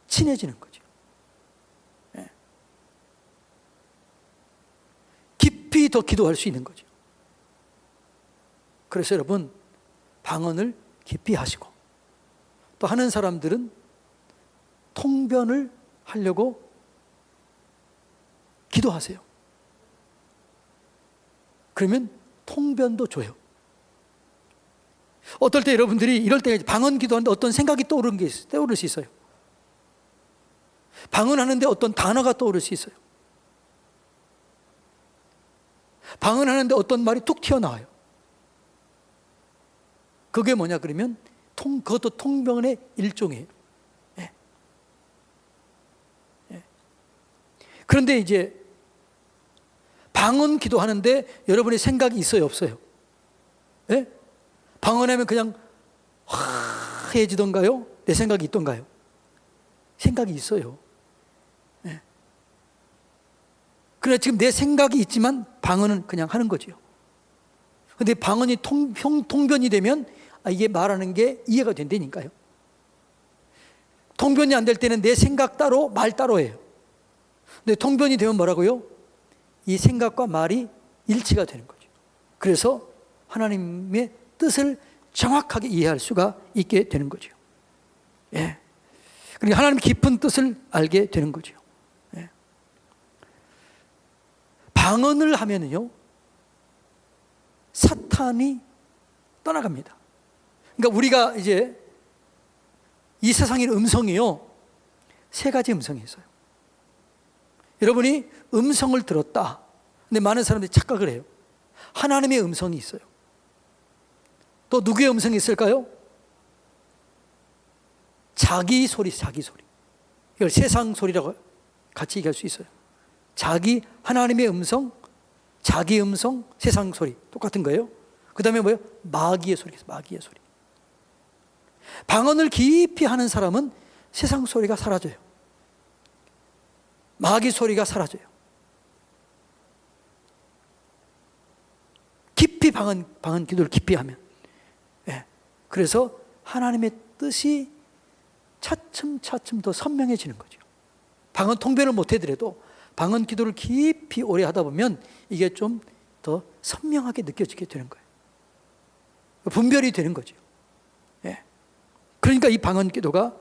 친해지는 거죠. 네. 깊이 더 기도할 수 있는 거죠. 그래서 여러분 방언을 깊이 하시고, 또 하는 사람들은 통변을 하려고 기도하세요. 그러면 통변도 줘요. 어떨 때 여러분들이 이럴 때 방언 기도하는데 어떤 생각이 떠오를 수 있어요. 방언하는데 어떤 단어가 떠오를 수 있어요. 방언하는데 어떤 말이 툭 튀어나와요. 그게 뭐냐 그러면 그것도 통변의 일종이에요. 예. 예. 그런데 이제 방언 기도하는데 여러분의 생각이 있어요, 없어요? 예? 방언하면 그냥 화해지던가요? 내 생각이 있던가요? 생각이 있어요. 네. 그러나 지금 내 생각이 있지만 방언은 그냥 하는 거죠. 근데 방언이 통변이 되면 이게 말하는 게 이해가 된다니까요. 통변이 안 될 때는 내 생각 따로 말 따로예요. 근데 통변이 되면 뭐라고요? 이 생각과 말이 일치가 되는 거죠. 그래서 하나님의 뜻을 정확하게 이해할 수가 있게 되는 거죠. 예. 그러니까 하나님 깊은 뜻을 알게 되는 거죠. 예. 방언을 하면은요, 사탄이 떠나갑니다. 그러니까 우리가 이제 이 세상의 음성이요, 세 가지 음성이 있어요. 여러분이 음성을 들었다. 근데 많은 사람들이 착각을 해요. 하나님의 음성이 있어요. 또 누구의 음성이 있을까요? 자기 소리, 자기 소리. 이걸 세상 소리라고 같이 얘기할 수 있어요. 자기, 하나님의 음성, 자기 음성, 세상 소리. 똑같은 거예요. 그 다음에 뭐예요? 마귀의 소리, 마귀의 소리. 방언을 깊이 하는 사람은 세상 소리가 사라져요. 마귀 소리가 사라져요. 깊이 방언 기도를 깊이 하면. 예. 그래서 하나님의 뜻이 차츰차츰 더 선명해지는 거죠. 방언 통변을 못 해더라도 방언 기도를 깊이 오래 하다 보면 이게 좀 더 선명하게 느껴지게 되는 거예요. 분별이 되는 거죠. 예. 그러니까 이 방언 기도가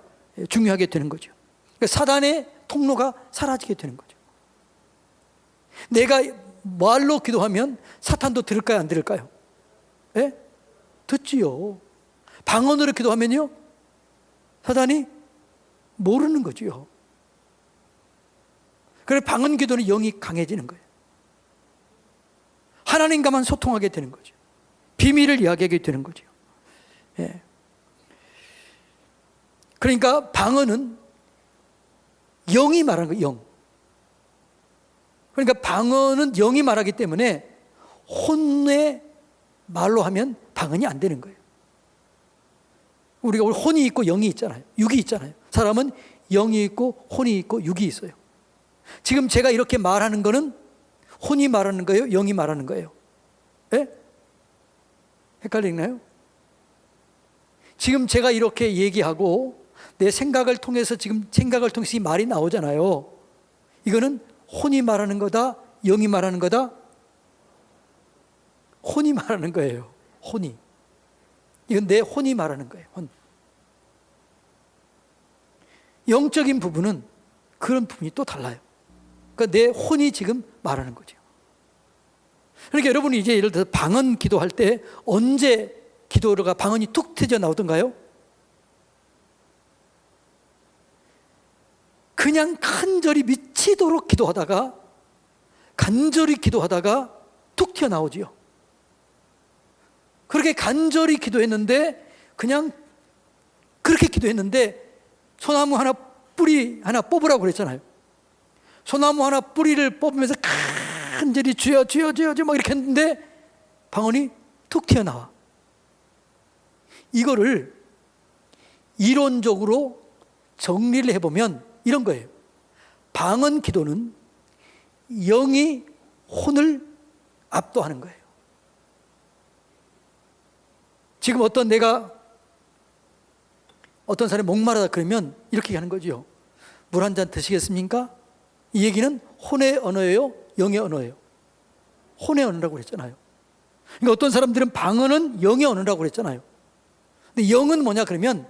중요하게 되는 거죠. 그러니까 사단의 통로가 사라지게 되는 거죠. 내가 말로 기도하면 사탄도 들을까요, 안 들을까요? 예? 듣지요. 방언으로 기도하면요, 사단이 모르는 거죠. 그래서 방언 기도는 영이 강해지는 거예요. 하나님과만 소통하게 되는 거죠. 비밀을 이야기하게 되는 거죠. 예. 그러니까 방언은 영이 말하는 거예요. 영. 그러니까 방언은 영이 말하기 때문에 혼의 말로 하면 방언이 안 되는 거예요. 우리가 혼이 있고 영이 있잖아요. 육이 있잖아요. 사람은 영이 있고 혼이 있고 육이 있어요. 지금 제가 이렇게 말하는 거는 혼이 말하는 거예요? 영이 말하는 거예요? 예? 헷갈리나요? 지금 제가 이렇게 얘기하고 내 생각을 통해서 지금 생각을 통해서 이 말이 나오잖아요. 이거는 혼이 말하는 거다? 영이 말하는 거다? 혼이 말하는 거예요. 혼이. 이건 내 혼이 말하는 거예요. 혼. 영적인 부분은 그런 부분이 또 달라요. 그러니까 내 혼이 지금 말하는 거죠. 그러니까 여러분이 이제 예를 들어서 방언 기도할 때 언제 기도가 방언이 툭 트져 나오던가요? 그냥 간절히 미치도록 기도하다가 간절히 기도하다가 툭 튀어나오지요. 그렇게 간절히 기도했는데 그냥 그렇게 기도했는데 소나무 하나 뿌리 하나 뽑으라고 그랬잖아요. 소나무 하나 뿌리를 뽑으면서 간절히 주여 주여 주여 주여 막 이렇게 했는데 방언이 툭 튀어나와. 이거를 이론적으로 정리를 해보면 이런 거예요. 방언 기도는 영이 혼을 압도하는 거예요. 지금 어떤 사람이 목마르다 그러면 이렇게 하는 거죠. 물 한 잔 드시겠습니까? 이 얘기는 혼의 언어예요? 영의 언어예요? 혼의 언어라고 그랬잖아요. 그러니까 어떤 사람들은 방언은 영의 언어라고 그랬잖아요. 근데 영은 뭐냐 그러면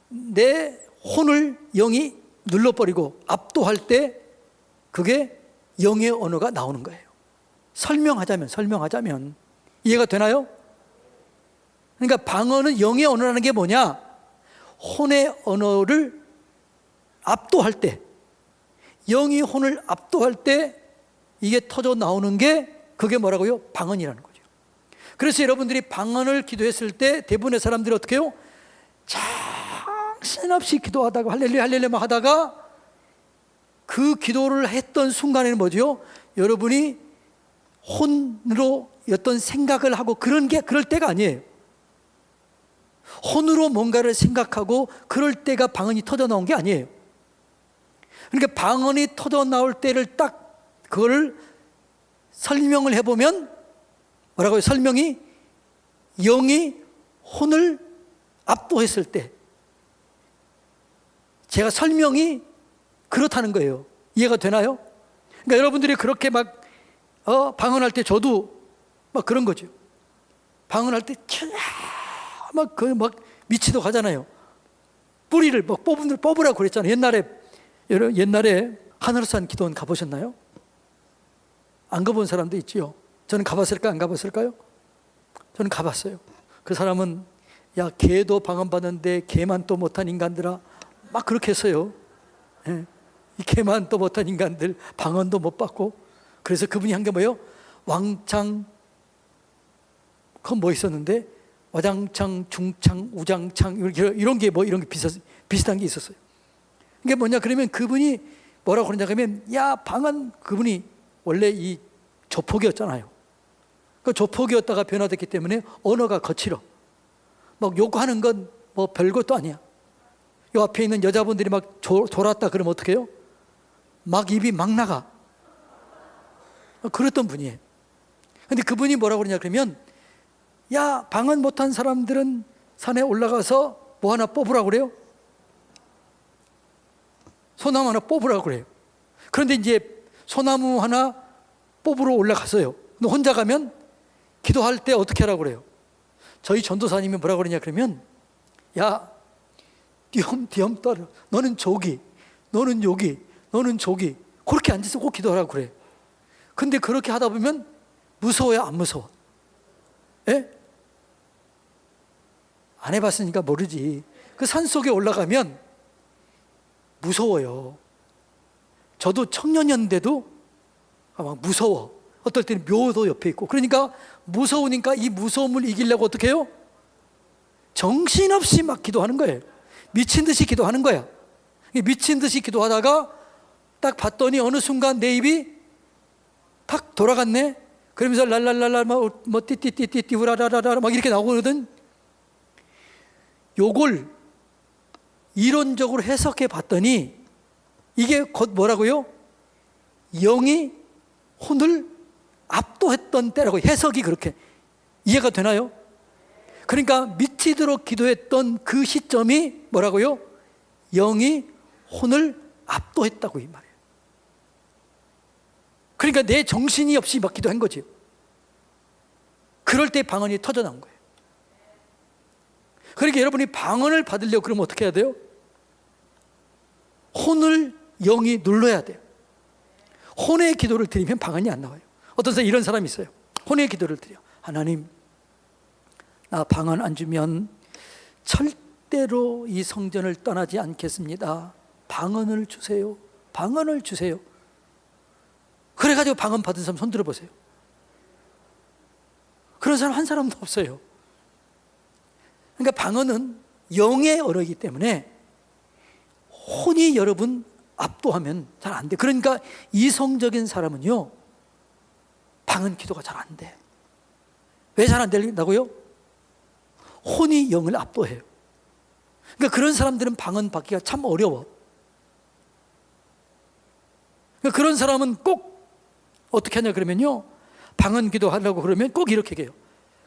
내 혼을 영이 눌러버리고 압도할 때 그게 영의 언어가 나오는 거예요. 설명하자면 이해가 되나요? 그러니까 방언은 영의 언어라는 게 뭐냐? 혼의 언어를 압도할 때, 영이 혼을 압도할 때 이게 터져 나오는 게 그게 뭐라고요? 방언이라는 거죠. 그래서 여러분들이 방언을 기도했을 때 대부분의 사람들이 어떻게 해요? 정신없이 기도하다가 할렐루야 할렐루야 막 하다가 그 기도를 했던 순간에는 뭐죠? 여러분이 혼으로 어떤 생각을 하고 그럴 때가 아니에요. 혼으로 뭔가를 생각하고 그럴 때가 방언이 터져 나온 게 아니에요. 그러니까 방언이 터져 나올 때를 딱 그걸 설명을 해보면 뭐라고요? 설명이 영이 혼을 압도했을 때, 제가 설명이 그렇다는 거예요. 이해가 되나요? 그러니까 여러분들이 그렇게 막 방언할 때 저도 막 그런 거죠. 방언할 때 막 미치도록 하잖아요. 뿌리를 막 뽑으라고 그랬잖아요. 옛날에 하늘산 기도원 가보셨나요? 안 가본 사람도 있지요. 저는 가봤을까요? 안 가봤을까요? 저는 가봤어요. 그 사람은 야, 개도 방언 받는데 개만 또 못한 인간들아, 막 그렇게 했어요. 예. 이 개만 또 못한 인간들 방언도 못 받고. 그래서 그분이 한 게 뭐예요? 왕창, 그건 뭐 있었는데 와장창, 중창, 우장창 이런 게 비슷한 게 있었어요. 이게 뭐냐 그러면 그분이 뭐라고 그러냐 그러면 야, 방언, 그분이 원래 이 조폭이었잖아요. 그 조폭이었다가 변화됐기 때문에 언어가 거칠어. 막 욕하는 건 뭐 별것도 아니야. 요 앞에 있는 여자분들이 막 돌았다 그러면 어떻게 해요? 막 입이 막 나가. 그랬던 분이에요. 근데 그분이 뭐라고 그러냐 그러면 야, 방언 못한 사람들은 산에 올라가서 뭐 하나 뽑으라고 그래요? 소나무 하나 뽑으라고 그래요. 그런데 이제 소나무 하나 뽑으러 올라갔어요. 근데 혼자 가면 기도할 때 어떻게 하라고 그래요? 저희 전도사님이 뭐라고 그러냐 그러면 야, 띄엄띄엄 따라. 너는 저기, 너는 여기, 너는 저기. 그렇게 앉아서 꼭 기도하라고 그래. 근데 그렇게 하다 보면 무서워요, 안 무서워? 예? 안 해봤으니까 모르지. 그 산속에 올라가면 무서워요. 저도 청년이었는데도 막 무서워. 어떨 때는 묘도 옆에 있고. 그러니까 무서우니까 이 무서움을 이기려고 어떻게 해요? 정신없이 막 기도하는 거예요. 미친 듯이 기도하는 거야. 미친 듯이 기도하다가 딱 봤더니 어느 순간 내 입이 탁 돌아갔네. 그러면서 랄랄랄랄 뭐 띠띠띠띠띠 우라라라라 막 이렇게 나오거든. 요걸 이론적으로 해석해 봤더니 이게 곧 뭐라고요? 영이 혼을 압도했던 때라고. 해석이 그렇게 이해가 되나요? 그러니까 미치도록 기도했던 그 시점이 뭐라고요? 영이 혼을 압도했다고 이 말이에요. 그러니까 내 정신이 없이 막 기도한 거지. 그럴 때 방언이 터져 나온 거예요. 그러니까 여러분이 방언을 받으려고 그러면 어떻게 해야 돼요? 혼을 영이 눌러야 돼요. 혼의 기도를 드리면 방언이 안 나와요. 어떤 사람 이런 사람이 있어요. 혼의 기도를 드려. 하나님, 나 방언 안 주면 절대로 이 성전을 떠나지 않겠습니다. 방언을 주세요. 방언을 주세요. 그래가지고 방언 받은 사람 손 들어보세요. 그런 사람 한 사람도 없어요. 그러니까 방언은 영의 언어이기 때문에 혼이 여러분 압도하면 잘 안 돼. 그러니까 이성적인 사람은요, 방언 기도가 잘 안 돼. 왜 잘 안 된다고요? 혼이 영을 압도해요. 그러니까 그런 사람들은 방언 받기가 참 어려워. 그러니까 그런 사람은 꼭 어떻게 하냐 그러면요, 방언 기도하려고 그러면 꼭 이렇게 해요.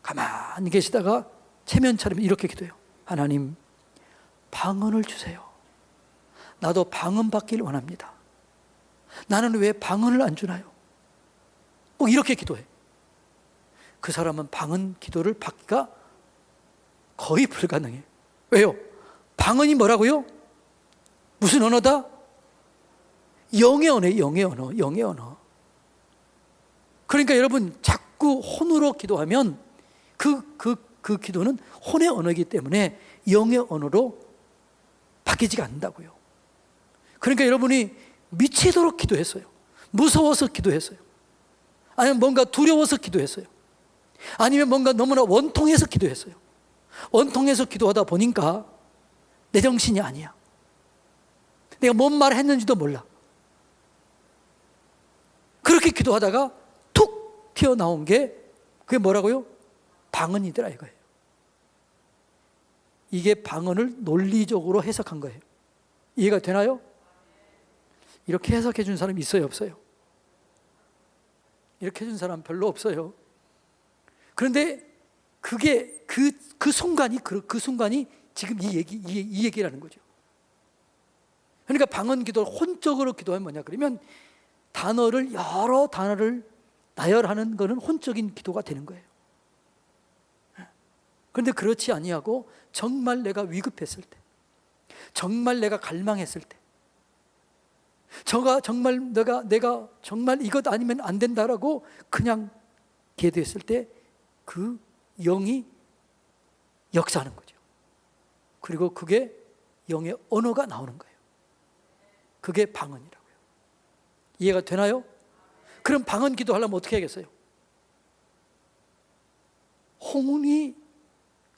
가만히 계시다가 체면 차리면 이렇게 기도해요. 하나님, 방언을 주세요. 나도 방언 받기를 원합니다. 나는 왜 방언을 안 주나요? 꼭 이렇게 기도해. 그 사람은 방언 기도를 받기가 거의 불가능해. 왜요? 방언이 뭐라고요? 무슨 언어다? 영의 언어예요. 영의 언어. 영의 언어. 그러니까 여러분 자꾸 혼으로 기도하면 그 기도는 혼의 언어이기 때문에 영의 언어로 바뀌지가 않는다고요. 그러니까 여러분이 미치도록 기도했어요. 무서워서 기도했어요. 아니면 뭔가 두려워서 기도했어요. 아니면 뭔가 너무나 원통해서 기도했어요. 원통해서 기도하다 보니까 내 정신이 아니야. 내가 뭔 말을 했는지도 몰라. 그렇게 기도하다가 툭 튀어나온 게 그게 뭐라고요? 방언이더라 이거예요. 이게 방언을 논리적으로 해석한 거예요. 이해가 되나요? 이렇게 해석해 준 사람이 있어요, 없어요? 이렇게 해준 사람 별로 없어요. 그런데 그게 그 순간이 지금 이 얘기라는 거죠. 그러니까 방언기도를 혼적으로 기도하면 뭐냐 그러면 여러 단어를 나열하는 것은 혼적인 기도가 되는 거예요. 그런데 그렇지 아니하고 정말 내가 위급했을 때, 정말 내가 갈망했을 때, 정말 내가 정말 이것 아니면 안 된다라고 그냥 기도했을 때 그 영이 역사하는 거죠. 그리고 그게 영의 언어가 나오는 거예요. 그게 방언이라고요. 이해가 되나요? 그럼 방언 기도하려면 어떻게 하겠어요?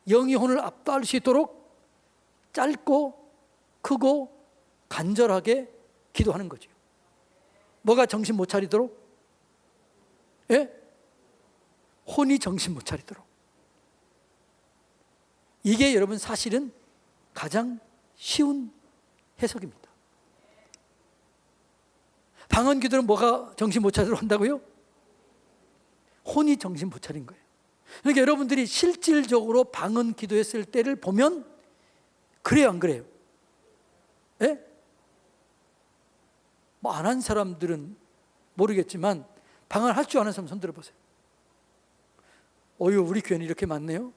영이 혼을 압도할 수 있도록 짧고 크고 간절하게 기도하는 거죠. 뭐가 정신 못 차리도록? 예? 혼이 정신 못 차리도록. 이게 여러분 사실은 가장 쉬운 해석입니다. 방언 기도는 뭐가 정신 못 차리도록 한다고요? 혼이 정신 못 차린 거예요. 그러니까 여러분들이 실질적으로 방언 기도했을 때를 보면 그래요, 안 그래요? 예? 뭐 안 한 사람들은 모르겠지만 방언할 줄 아는 사람 손 들어보세요. 어휴, 우리 교회는 이렇게 많네요.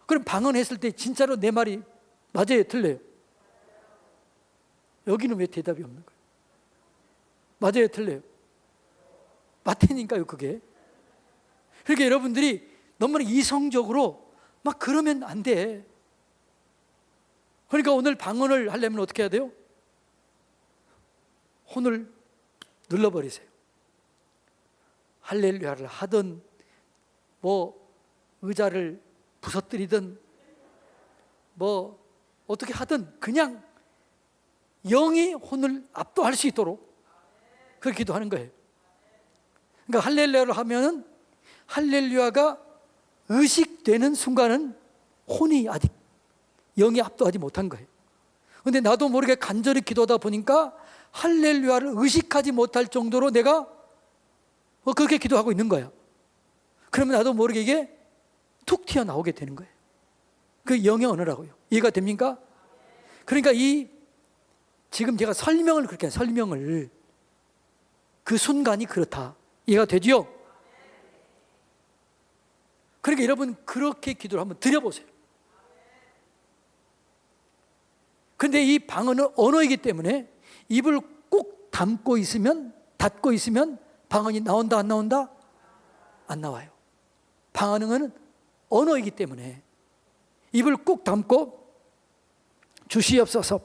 그럼 방언했을 때 진짜로 내 말이 맞아요, 틀려요? 여기는 왜 대답이 없는 거예요? 맞아요, 틀려요? 맞다니까요, 그게. 그러니까 여러분들이 너무나 이성적으로 막 그러면 안 돼. 그러니까 오늘 방언을 하려면 어떻게 해야 돼요? 혼을 눌러버리세요. 할렐루야를 하든 뭐 의자를 부서뜨리든 뭐 어떻게 하든 그냥 영이 혼을 압도할 수 있도록 그렇게 기도하는 거예요. 그러니까 할렐루야를 하면은 할렐루야가 의식되는 순간은 혼이 아직 영이 압도하지 못한 거예요. 그런데 나도 모르게 간절히 기도하다 보니까 할렐루야를 의식하지 못할 정도로 내가 그렇게 기도하고 있는 거야. 그러면 나도 모르게 이게 툭 튀어나오게 되는 거예요. 그 영의 언어라고요. 이해가 됩니까? 그러니까 지금 제가 설명을 그 순간이 그렇다. 이해가 되지요? 그러니까 여러분 그렇게 기도를 한번 드려보세요. 근데 이 방언은 언어이기 때문에 입을 꼭 닫고 있으면 방언이 나온다 안 나온다? 안 나와요. 방언은 언어이기 때문에 입을 꼭 닫고 주시옵소서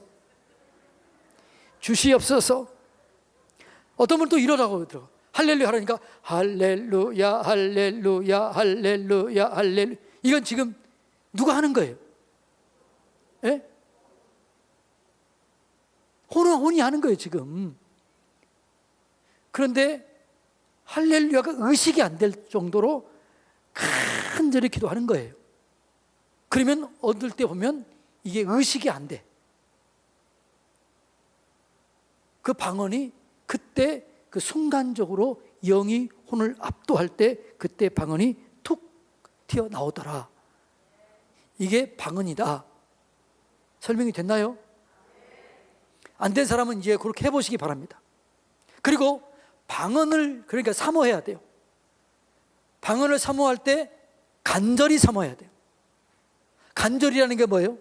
어떤 분은 또 이러라고 들어. 할렐루야 하라니까 할렐루야 할렐루야 할렐루야 할렐루야. 이건 지금 누가 하는 거예요? 예? 혼이 하는 거예요 지금. 그런데 할렐루야가 의식이 안 될 정도로 간절히 기도하는 거예요. 그러면 어떨 때 보면 이게 의식이 안 돼. 그 방언이 그때 그 순간적으로 영이 혼을 압도할 때 그때 방언이 툭 튀어나오더라. 이게 방언이다. 설명이 됐나요? 안 된 사람은 이제 그렇게 해보시기 바랍니다. 그리고 방언을 그러니까 사모해야 돼요. 방언을 사모할 때 간절히 사모해야 돼요. 간절이라는 게 뭐예요?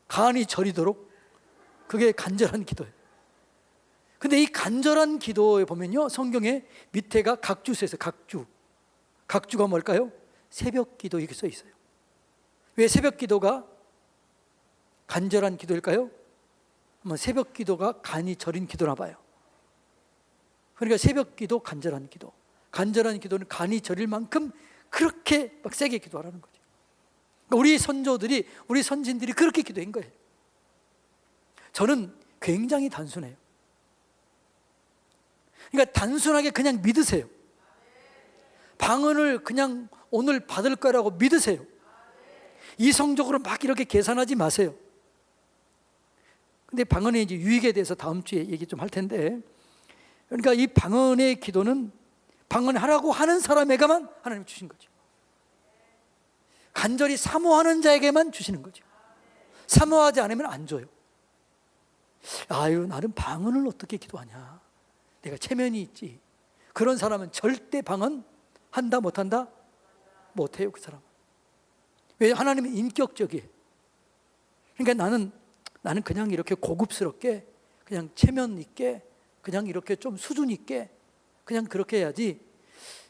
간이 저리도록. 그게 간절한 기도예요. 근데 이 간절한 기도에 보면요, 성경에 밑에가 각주 써 있어요. 각주가 뭘까요? 새벽 기도 이렇게 써 있어요. 왜 새벽 기도가 간절한 기도일까요? 한번 새벽 기도가 간이 저린 기도나 봐요. 그러니까 새벽 기도, 간절한 기도. 간절한 기도는 간이 저릴 만큼 그렇게 막 세게 기도하라는 거죠. 그러니까 우리 선진들이 그렇게 기도한 거예요. 저는 굉장히 단순해요. 그러니까 단순하게 그냥 믿으세요. 방언을 그냥 오늘 받을 거라고 믿으세요. 이성적으로 막 이렇게 계산하지 마세요. 근데 방언의 이제 유익에 대해서 다음 주에 얘기 좀 할 텐데, 그러니까 이 방언의 기도는 방언하라고 하는 사람에게만 하나님 주신 거죠. 간절히 사모하는 자에게만 주시는 거죠. 사모하지 않으면 안 줘요. 아유, 나는 방언을 어떻게 기도하냐, 내가 체면이 있지. 그런 사람은 절대 방언 한다 못한다? 못해요. 그 사람은. 왜? 하나님은 인격적이에요. 그러니까 나는 그냥 이렇게 고급스럽게, 그냥 체면 있게, 그냥 이렇게 좀 수준 있게 그냥 그렇게 해야지,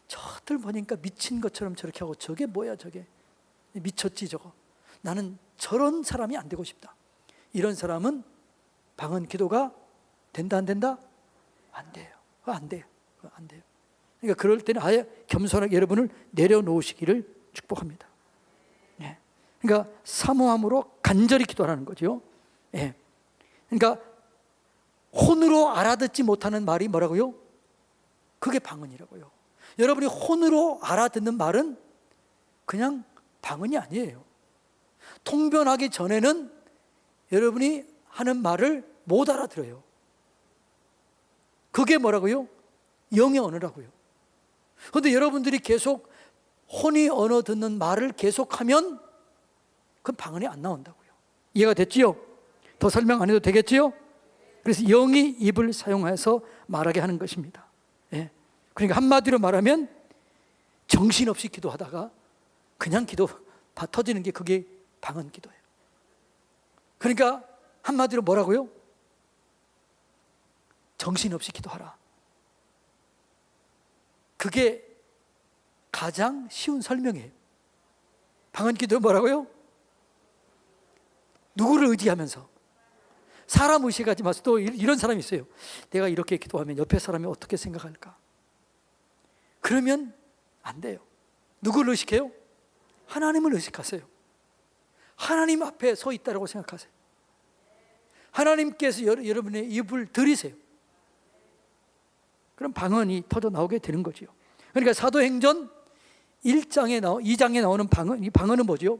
저들 보니까 미친 것처럼 저렇게 하고, 저게 뭐야 저게, 미쳤지 저거, 나는 저런 사람이 안 되고 싶다. 이런 사람은 방언 기도가 된다 안 된다? 안 돼요. 안 돼요. 안 돼요. 그러니까 그럴 때는 아예 겸손하게 여러분을 내려놓으시기를 축복합니다. 예. 그러니까 사모함으로 간절히 기도하라는 거죠. 예. 그러니까 혼으로 알아듣지 못하는 말이 뭐라고요? 그게 방언이라고요. 여러분이 혼으로 알아듣는 말은 그냥 방언이 아니에요. 통변하기 전에는 여러분이 하는 말을 못 알아들어요. 그게 뭐라고요? 영의 언어라고요. 그런데 여러분들이 계속 혼이 언어 듣는 말을 계속하면 그건 방언이 안 나온다고요. 이해가 됐지요? 더 설명 안 해도 되겠지요? 그래서 영이 입을 사용해서 말하게 하는 것입니다. 예. 그러니까 한마디로 말하면 정신없이 기도하다가 그냥 기도 다 터지는 게 그게 방언 기도예요. 그러니까 한마디로 뭐라고요? 정신없이 기도하라. 그게 가장 쉬운 설명이에요. 방언 기도 뭐라고요? 누구를 의지하면서, 사람 의식하지 마세요. 또 이런 사람이 있어요. 내가 이렇게 기도하면 옆에 사람이 어떻게 생각할까? 그러면 안 돼요. 누구를 의식해요? 하나님을 의식하세요. 하나님 앞에 서 있다고 생각하세요. 하나님께서 여러분의 입을 들이세요. 그럼 방언이 터져 나오게 되는 거죠. 그러니까 사도행전 2장에 나오는 방언, 이 방언은 뭐죠?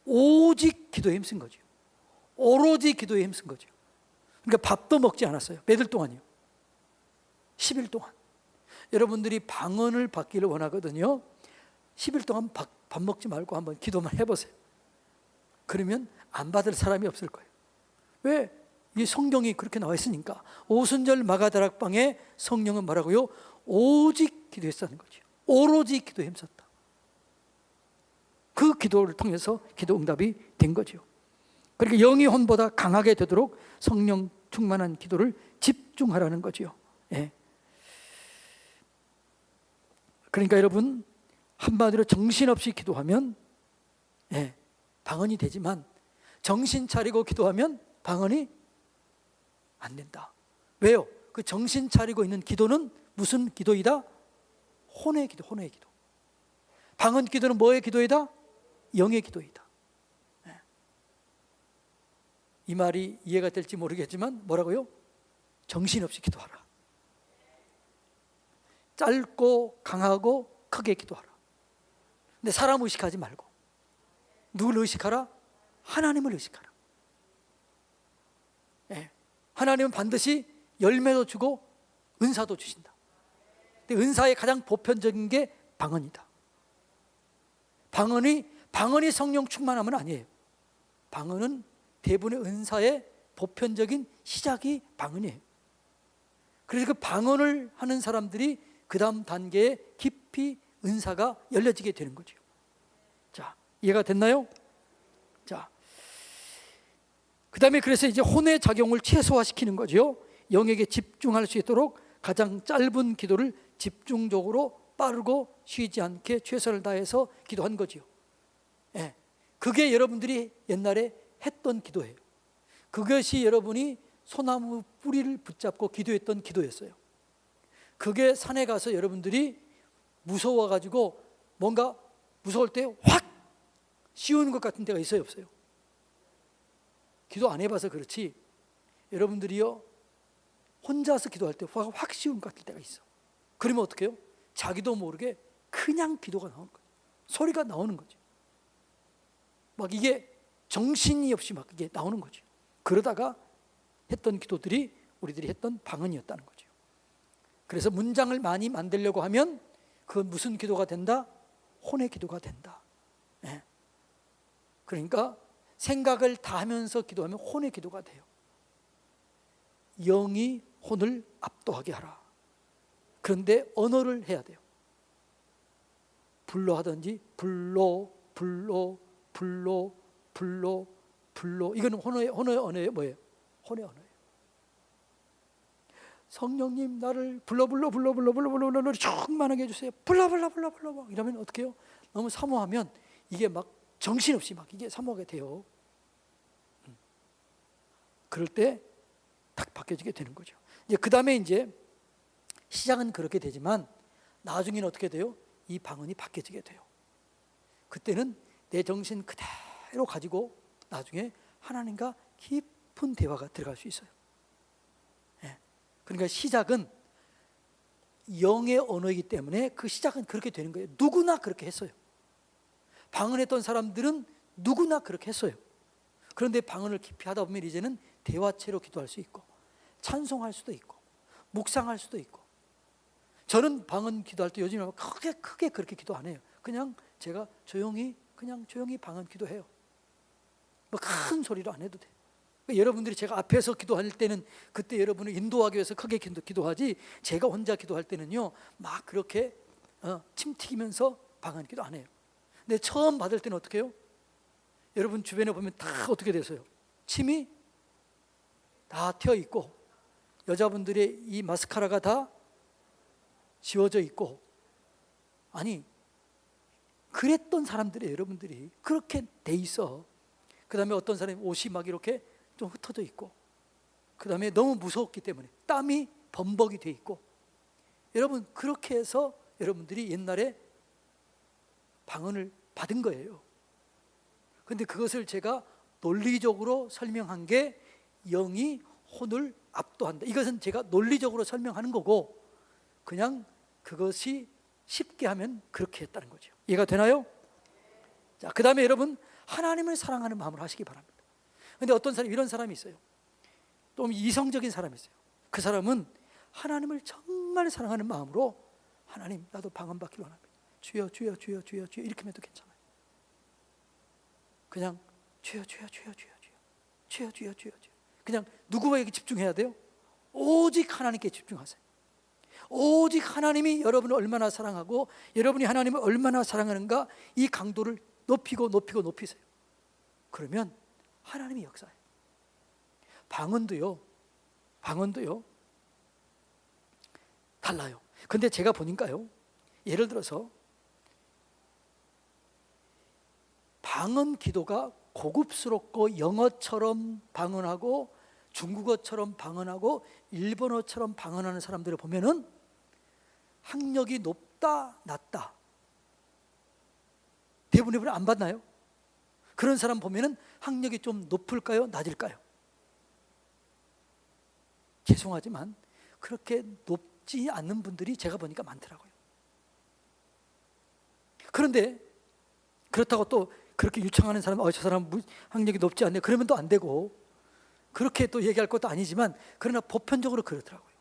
오직 기도에 힘쓴 거죠. 오로지 기도에 힘쓴 거죠. 그러니까 밥도 먹지 않았어요. 몇 일 동안이요? 10일 동안. 여러분들이 방언을 받기를 원하거든요. 10일 동안 밥 먹지 말고 한번 기도만 해보세요. 그러면 안 받을 사람이 없을 거예요. 왜? 이 성경이 그렇게 나와 있으니까. 오순절 마가다락방에 성령은 뭐라고요? 오직 기도했다는 거죠. 오로지 기도에 힘썼다. 그 기도를 통해서 기도 응답이 된 거죠. 그러니까 영이 혼보다 강하게 되도록 성령 충만한 기도를 집중하라는 거죠. 예. 그러니까 여러분, 한마디로 정신없이 기도하면 방언이 되지만 정신 차리고 기도하면 방언이 안 된다. 왜요? 그 정신 차리고 있는 기도는 무슨 기도이다? 혼의 기도, 혼의 기도. 방언 기도는 뭐의 기도이다? 영의 기도이다. 이 말이 이해가 될지 모르겠지만 뭐라고요? 정신없이 기도하라. 짧고 강하고 크게 기도하라. 근데 사람 의식하지 말고 누구를 의식하라? 하나님을 의식하라. 하나님은 반드시 열매도 주고 은사도 주신다. 근데 은사의 가장 보편적인 게 방언이다. 방언이 성령 충만함은 아니에요. 방언은 대부분의 은사의 보편적인 시작이 방언이에요. 그래서 그 방언을 하는 사람들이 그 다음 단계에 깊이 은사가 열려지게 되는 거죠. 자, 이해가 됐나요? 자, 그 다음에 그래서 이제 혼의 작용을 최소화시키는 거죠. 영에게 집중할 수 있도록 가장 짧은 기도를 집중적으로 빠르고 쉬지 않게 최선을 다해서 기도한 거죠. 그게 여러분들이 옛날에 했던 기도예요. 그것이 여러분이 소나무 뿌리를 붙잡고 기도했던 기도였어요. 그게 산에 가서 여러분들이 무서워가지고 뭔가 무서울 때 확 씌우는 것 같은 데가 있어요, 없어요? 기도 안 해봐서 그렇지 여러분들이요 혼자서 기도할 때 확 씌우는 것 같을 때가 있어. 그러면 어떻게 해요? 자기도 모르게 그냥 기도가 나오는 거예요. 소리가 나오는 거죠. 막 이게 정신이 없이 막 이게 나오는 거죠. 그러다가 했던 기도들이 우리들이 했던 방언이었다는 거죠. 그래서 문장을 많이 만들려고 하면 그건 무슨 기도가 된다? 혼의 기도가 된다. 네. 그러니까 생각을 다 하면서 기도하면 혼의 기도가 돼요. 영이 혼을 압도하게 하라. 그런데 언어를 해야 돼요. 불로 하든지 불로 이거는 혼의 언어예요. 뭐예요? 혼의 언어예요. 성령님 나를 불러 충만하게 해주세요. 불러 이러면 어떻게 해요? 너무 사모하면 이게 막 정신없이 막 이게 사모하게 돼요. 그럴 때 딱 바뀌어지게 되는 거죠. 이제 그 다음에 이제 시작은 그렇게 되지만 나중에는 어떻게 돼요? 이 방언이 바뀌어지게 돼요. 그때는 내 정신 그대로 가지고 나중에 하나님과 깊은 대화가 들어갈 수 있어요. 예. 그러니까 시작은 영의 언어이기 때문에 그 시작은 그렇게 되는 거예요. 누구나 그렇게 했어요. 방언했던 사람들은 누구나 그렇게 했어요. 그런데 방언을 깊이 하다 보면 이제는 대화체로 기도할 수 있고 찬송할 수도 있고 묵상할 수도 있고. 저는 방언 기도할 때 요즘에 크게 그렇게 기도 안 해요. 그냥 제가 조용히 방언 기도해요. 뭐 큰 소리로 안 해도 돼요. 여러분들이 제가 앞에서 기도할 때는 그때 여러분을 인도하기 위해서 크게 기도하지, 제가 혼자 기도할 때는요 막 그렇게 침 튀기면서 방언 기도 안 해요. 근데 처음 받을 때는 어떻게 해요? 여러분 주변에 보면 다 어떻게 되세요? 침이 다 튀어 있고 여자분들의 이 마스카라가 다 지워져 있고, 아니 그랬던 사람들이 여러분들이 그렇게 돼 있어. 그 다음에 어떤 사람이 옷이 막 이렇게 좀 흩어져 있고, 그 다음에 너무 무서웠기 때문에 땀이 범벅이 돼 있고, 여러분 그렇게 해서 여러분들이 옛날에 방언을 받은 거예요. 근데 그것을 제가 논리적으로 설명한 게 영이 혼을 압도한다. 이것은 제가 논리적으로 설명하는 거고, 그냥 그것이 쉽게 하면 그렇게 했다는 거죠. 이해가 되나요? 자, 그 다음에 여러분 하나님을 사랑하는 마음으로 하시기 바랍니다. 근데 어떤 사람이 이런 사람이 있어요. 좀 이성적인 사람이 있어요. 그 사람은 하나님을 정말 사랑하는 마음으로 하나님 나도 방언 받기를 원합니다. 주여 주여 주여 주여 주여 이렇게 해도 괜찮아요. 그냥 주여 주여 주여 주여 주여 주여 주여 주여 주여. 그냥 누구에게 집중해야 돼요? 오직 하나님께 집중하세요. 오직 하나님이 여러분을 얼마나 사랑하고 여러분이 하나님을 얼마나 사랑하는가, 이 강도를 높이고 높이세요. 그러면 하나님이 역사해요. 방언도요 달라요. 근데 제가 보니까요, 예를 들어서 방언 기도가 고급스럽고 영어처럼 방언하고 중국어처럼 방언하고 일본어처럼 방언하는 사람들을 보면은 학력이 높다 낮다 대부분 안 받나요? 그런 사람 보면은 학력이 좀 높을까요? 낮을까요? 죄송하지만 그렇게 높지 않는 분들이 제가 보니까 많더라고요. 그런데 그렇다고 또 그렇게 유창하는 사람, 저 사람 학력이 높지 않네, 그러면 또 안 되고, 그렇게 또 얘기할 것도 아니지만 그러나 보편적으로 그렇더라고요.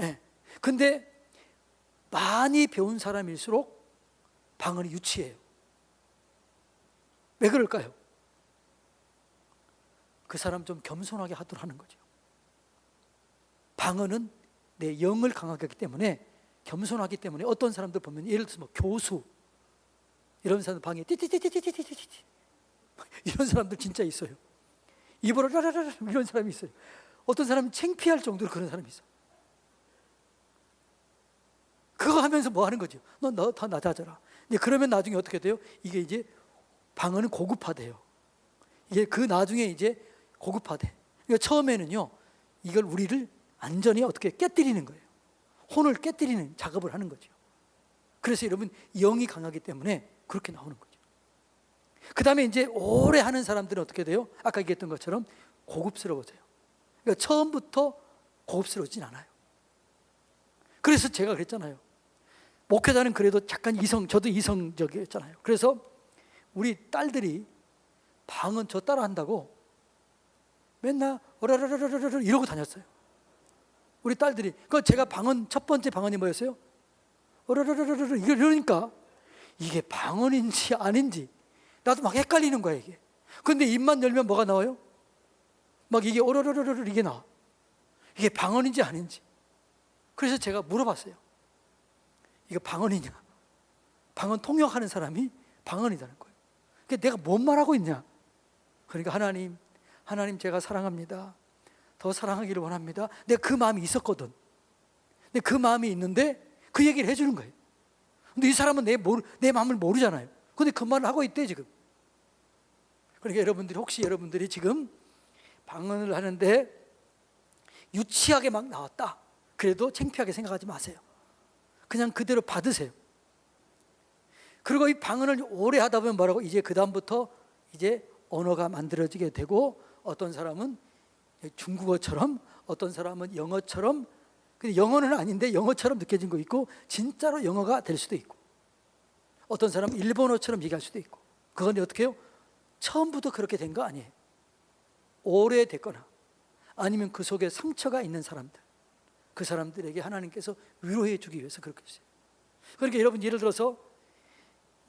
예. 근데 많이 배운 사람일수록 방언이 유치해요. 왜 그럴까요? 그 사람 좀 겸손하게 하도록 하는 거죠. 방언은 내 영을 강하게 하기 때문에, 겸손하기 때문에 어떤 사람들 보면 예를 들어서 뭐 교수 이런 사람들 방에 띠띠띠띠띠띠띠 이런 사람들 진짜 있어요. 입으로 라라라라 이런 사람이 있어요. 어떤 사람은 창피할 정도로 그런 사람이 있어요. 그거 하면서 뭐 하는 거죠? 너 더 낮아져라. 이제 그러면 나중에 어떻게 돼요? 이게 이제 방언은 고급화돼요. 이게 그 나중에 이제 고급화돼. 그러니까 처음에는요, 이걸 우리를 완전히 어떻게 깨뜨리는 거예요. 혼을 깨뜨리는 작업을 하는 거죠. 그래서 여러분 영이 강하기 때문에 그렇게 나오는 거죠. 그 다음에 이제 오래 하는 사람들은 어떻게 돼요? 아까 얘기했던 것처럼 고급스러워져요. 그러니까 처음부터 고급스러워지진 않아요. 그래서 제가 그랬잖아요. 목회자는 그래도 약간 저도 이성적이었잖아요. 그래서 우리 딸들이 방언 저 따라 한다고 맨날 어라라라라라 이러고 다녔어요. 우리 딸들이. 그 제가 첫 번째 방언이 뭐였어요? 어라라라라라 이러니까 이게 방언인지 아닌지 나도 막 헷갈리는 거야 이게. 근데 입만 열면 뭐가 나와요? 막 이게 어라라라라 이게 나와. 이게 방언인지 아닌지. 그래서 제가 물어봤어요. 이거 방언이냐? 방언 통역하는 사람이 방언이라는 거예요. 그러니까 내가 뭔 말하고 있냐? 그러니까 하나님 제가 사랑합니다. 더 사랑하기를 원합니다. 내가 그 마음이 있었거든. 근데 그 마음이 있는데 그 얘기를 해주는 거예요. 근데 이 사람은 내 마음을 모르잖아요. 근데 그 말을 하고 있대 지금. 그러니까 혹시 여러분들이 지금 방언을 하는데 유치하게 막 나왔다, 그래도 창피하게 생각하지 마세요. 그냥 그대로 받으세요. 그리고 이 방언을 오래 하다 보면 뭐라고? 이제 그 다음부터 이제 언어가 만들어지게 되고, 어떤 사람은 중국어처럼, 어떤 사람은 영어처럼. 근데 영어는 아닌데 영어처럼 느껴진 거 있고, 진짜로 영어가 될 수도 있고, 어떤 사람은 일본어처럼 얘기할 수도 있고. 그건 어떻게 해요? 처음부터 그렇게 된 거 아니에요. 오래됐거나 아니면 그 속에 상처가 있는 사람들, 그 사람들에게 하나님께서 위로해 주기 위해서 그렇게 했어요. 그러니까 여러분, 예를 들어서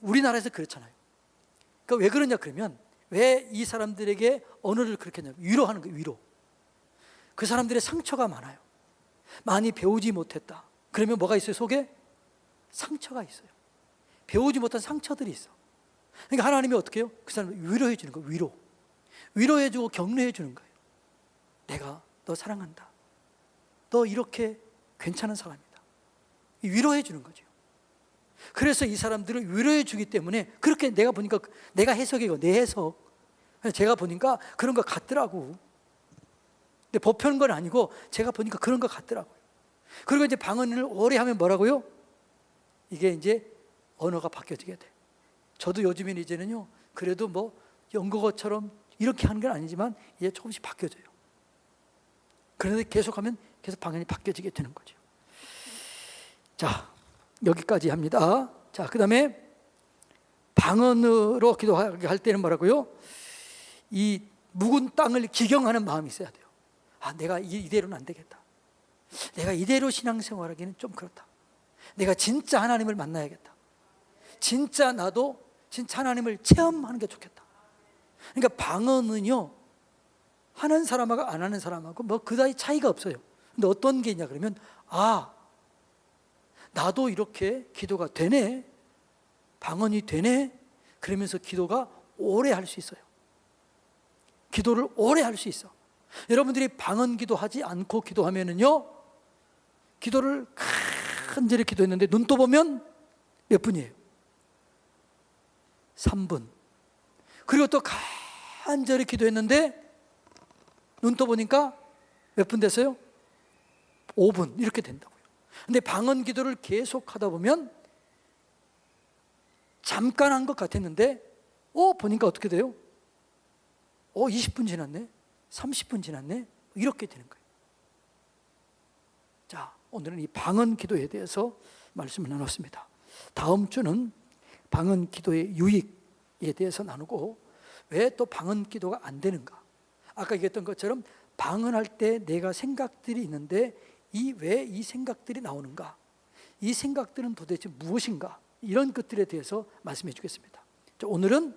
우리나라에서 그렇잖아요. 그러니까 왜 그러냐 그러면, 왜 이 사람들에게 언어를 그렇게 하냐면 위로하는 거예요. 위로. 그 사람들의 상처가 많아요. 많이 배우지 못했다. 그러면 뭐가 있어요? 속에 상처가 있어요. 배우지 못한 상처들이 있어. 그러니까 하나님이 어떻게 해요? 그 사람을 위로해 주는 거예요. 위로해 주고 격려해 주는 거예요. 내가 너 사랑한다. 너 이렇게 괜찮은 사람이다. 위로해 주는 거죠. 그래서 이 사람들을 위로해 주기 때문에, 그렇게 내가 보니까, 내가 해석이고 내 해석, 제가 보니까 그런 것 같더라고. 근데 법표는 건 아니고 제가 보니까 그런 것 같더라고요. 그리고 이제 방언을 오래 하면 뭐라고요? 이게 이제 언어가 바뀌어지게 돼. 저도 요즘에는 이제는요, 그래도 뭐 영국어처럼 이렇게 하는 건 아니지만 이제 조금씩 바뀌어져요. 그런데 계속하면 계속 방언이 바뀌어지게 되는 거죠. 자, 여기까지 합니다. 자, 그 다음에 방언으로 기도하게 할 때는 뭐라고요? 이 묵은 땅을 기경하는 마음이 있어야 돼요. 내가 이대로는 안 되겠다. 내가 이대로 신앙생활하기는 좀 그렇다. 내가 진짜 하나님을 만나야겠다. 진짜 나도 진짜 하나님을 체험하는 게 좋겠다. 그러니까 방언은요, 하는 사람하고 안 하는 사람하고 뭐 그다지 차이가 없어요. 근데 어떤 게 있냐 그러면, 나도 이렇게 기도가 되네, 방언이 되네, 그러면서 기도가 오래 할 수 있어요. 기도를 오래 할 수 있어. 여러분들이 방언 기도하지 않고 기도하면은요, 기도를 간절히 기도했는데 눈 떠보면 몇 분이에요? 3분. 그리고 또 간절히 기도했는데 눈 떠보니까 몇 분 됐어요? 5분. 이렇게 된다고요. 근데 방언 기도를 계속 하다 보면 잠깐 한 것 같았는데 보니까 어떻게 돼요? 20분 지났네, 30분 지났네, 이렇게 되는 거예요. 자, 오늘은 이 방언 기도에 대해서 말씀을 나눴습니다. 다음 주는 방언 기도의 유익에 대해서 나누고, 왜 또 방언 기도가 안 되는가. 아까 얘기했던 것처럼 방언할 때 내가 생각들이 있는데 왜 이 생각들이 나오는가, 이 생각들은 도대체 무엇인가, 이런 것들에 대해서 말씀해 주겠습니다. 자, 오늘은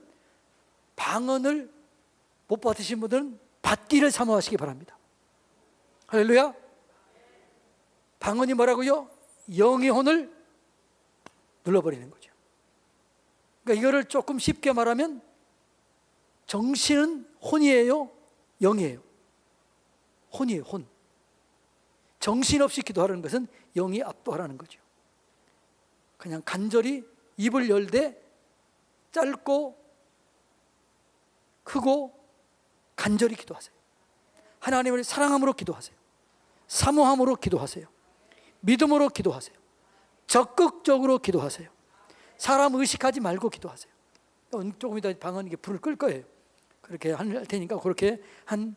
방언을 못 받으신 분들은 받기를 사모하시기 바랍니다. 할렐루야. 방언이 뭐라고요? 영의 혼을 눌러버리는 거죠. 그러니까 이거를 조금 쉽게 말하면, 정신은 혼이에요, 영이에요? 혼이에요, 혼. 정신없이 기도하라는 것은 영이 압도하라는 거죠. 그냥 간절히 입을 열되 짧고 크고 간절히 기도하세요. 하나님을 사랑함으로 기도하세요. 사모함으로 기도하세요. 믿음으로 기도하세요. 적극적으로 기도하세요. 사람 의식하지 말고 기도하세요. 조금 이따 방언 이게 불을 끌 거예요. 그렇게 할 테니까, 그렇게 안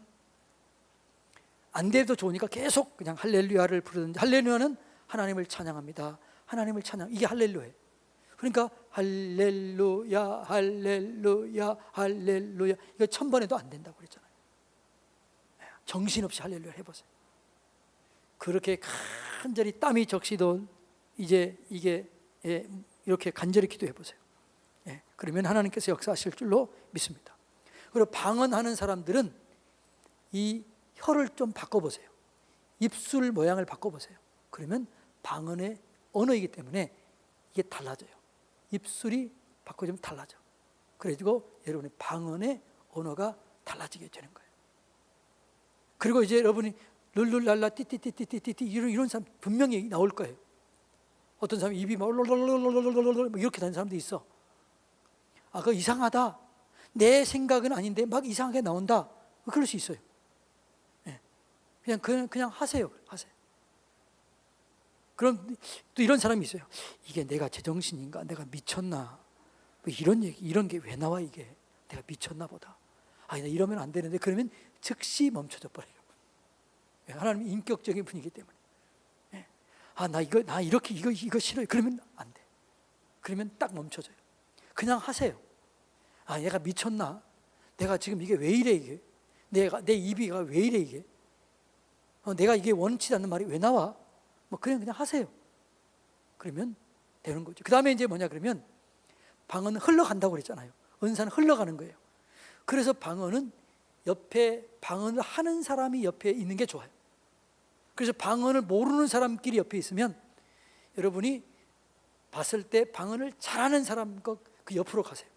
돼도 좋으니까 계속 그냥 할렐루야를 부르든지. 할렐루야는 하나님을 찬양합니다. 하나님을 찬양, 이게 할렐루야예요. 그러니까 할렐루야, 할렐루야, 할렐루야, 이거 1000번 해도 안 된다고 그랬잖아요. 정신없이 할렐루야 해보세요. 그렇게 간절히 땀이 적시도 이제 이게 이렇게 간절히 기도해 보세요. 그러면 하나님께서 역사하실 줄로 믿습니다. 그리고 방언하는 사람들은 이 혀를 좀 바꿔보세요. 입술 모양을 바꿔보세요. 그러면 방언의 언어이기 때문에 이게 달라져요. 입술이 바꿔지면 달라져. 그래가지고 여러분의 방언의 언어가 달라지게 되는 거예요. 그리고 이제 여러분이 룰룰랄라 띠띠띠띠띠띠 이런 사람 분명히 나올 거예요. 어떤 사람이 입이 막 이렇게 다니는 사람도 있어. 아, 그거 이상하다. 내 생각은 아닌데 막 이상하게 나온다. 그럴 수 있어요. 그냥 하세요. 그럼 또 이런 사람이 있어요. 이게 내가 제정신인가? 내가 미쳤나? 뭐 이런 게 왜 나와 이게? 내가 미쳤나 보다. 나 이러면 안 되는데 그러면 즉시 멈춰져 버려요. 하나님이 인격적인 분이기 때문에. 나 이거 싫어요. 그러면 안 돼. 그러면 딱 멈춰져요. 그냥 하세요. 얘가 미쳤나? 내가 지금 이게 왜 이래 이게? 내 입이가 왜 이래 이게? 내가 이게 원치 않는 말이 왜 나와? 뭐 그냥 하세요. 그러면 되는 거죠. 그 다음에 이제 뭐냐 그러면 방언은 흘러간다고 그랬잖아요. 은사는 흘러가는 거예요. 그래서 방언은 옆에 방언을 하는 사람이 옆에 있는 게 좋아요. 그래서 방언을 모르는 사람끼리 옆에 있으면 여러분이 봤을 때 방언을 잘하는 사람 그 옆으로 가세요.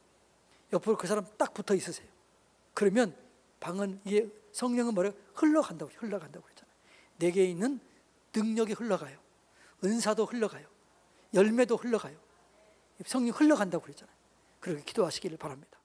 옆으로 그 사람 딱 붙어 있으세요. 그러면 방언, 이게 성령은 뭐래요? 흘러간다고 그랬잖아요. 내게 있는 능력이 흘러가요. 은사도 흘러가요. 열매도 흘러가요. 성령 흘러간다고 그랬잖아요. 그렇게 기도하시기를 바랍니다.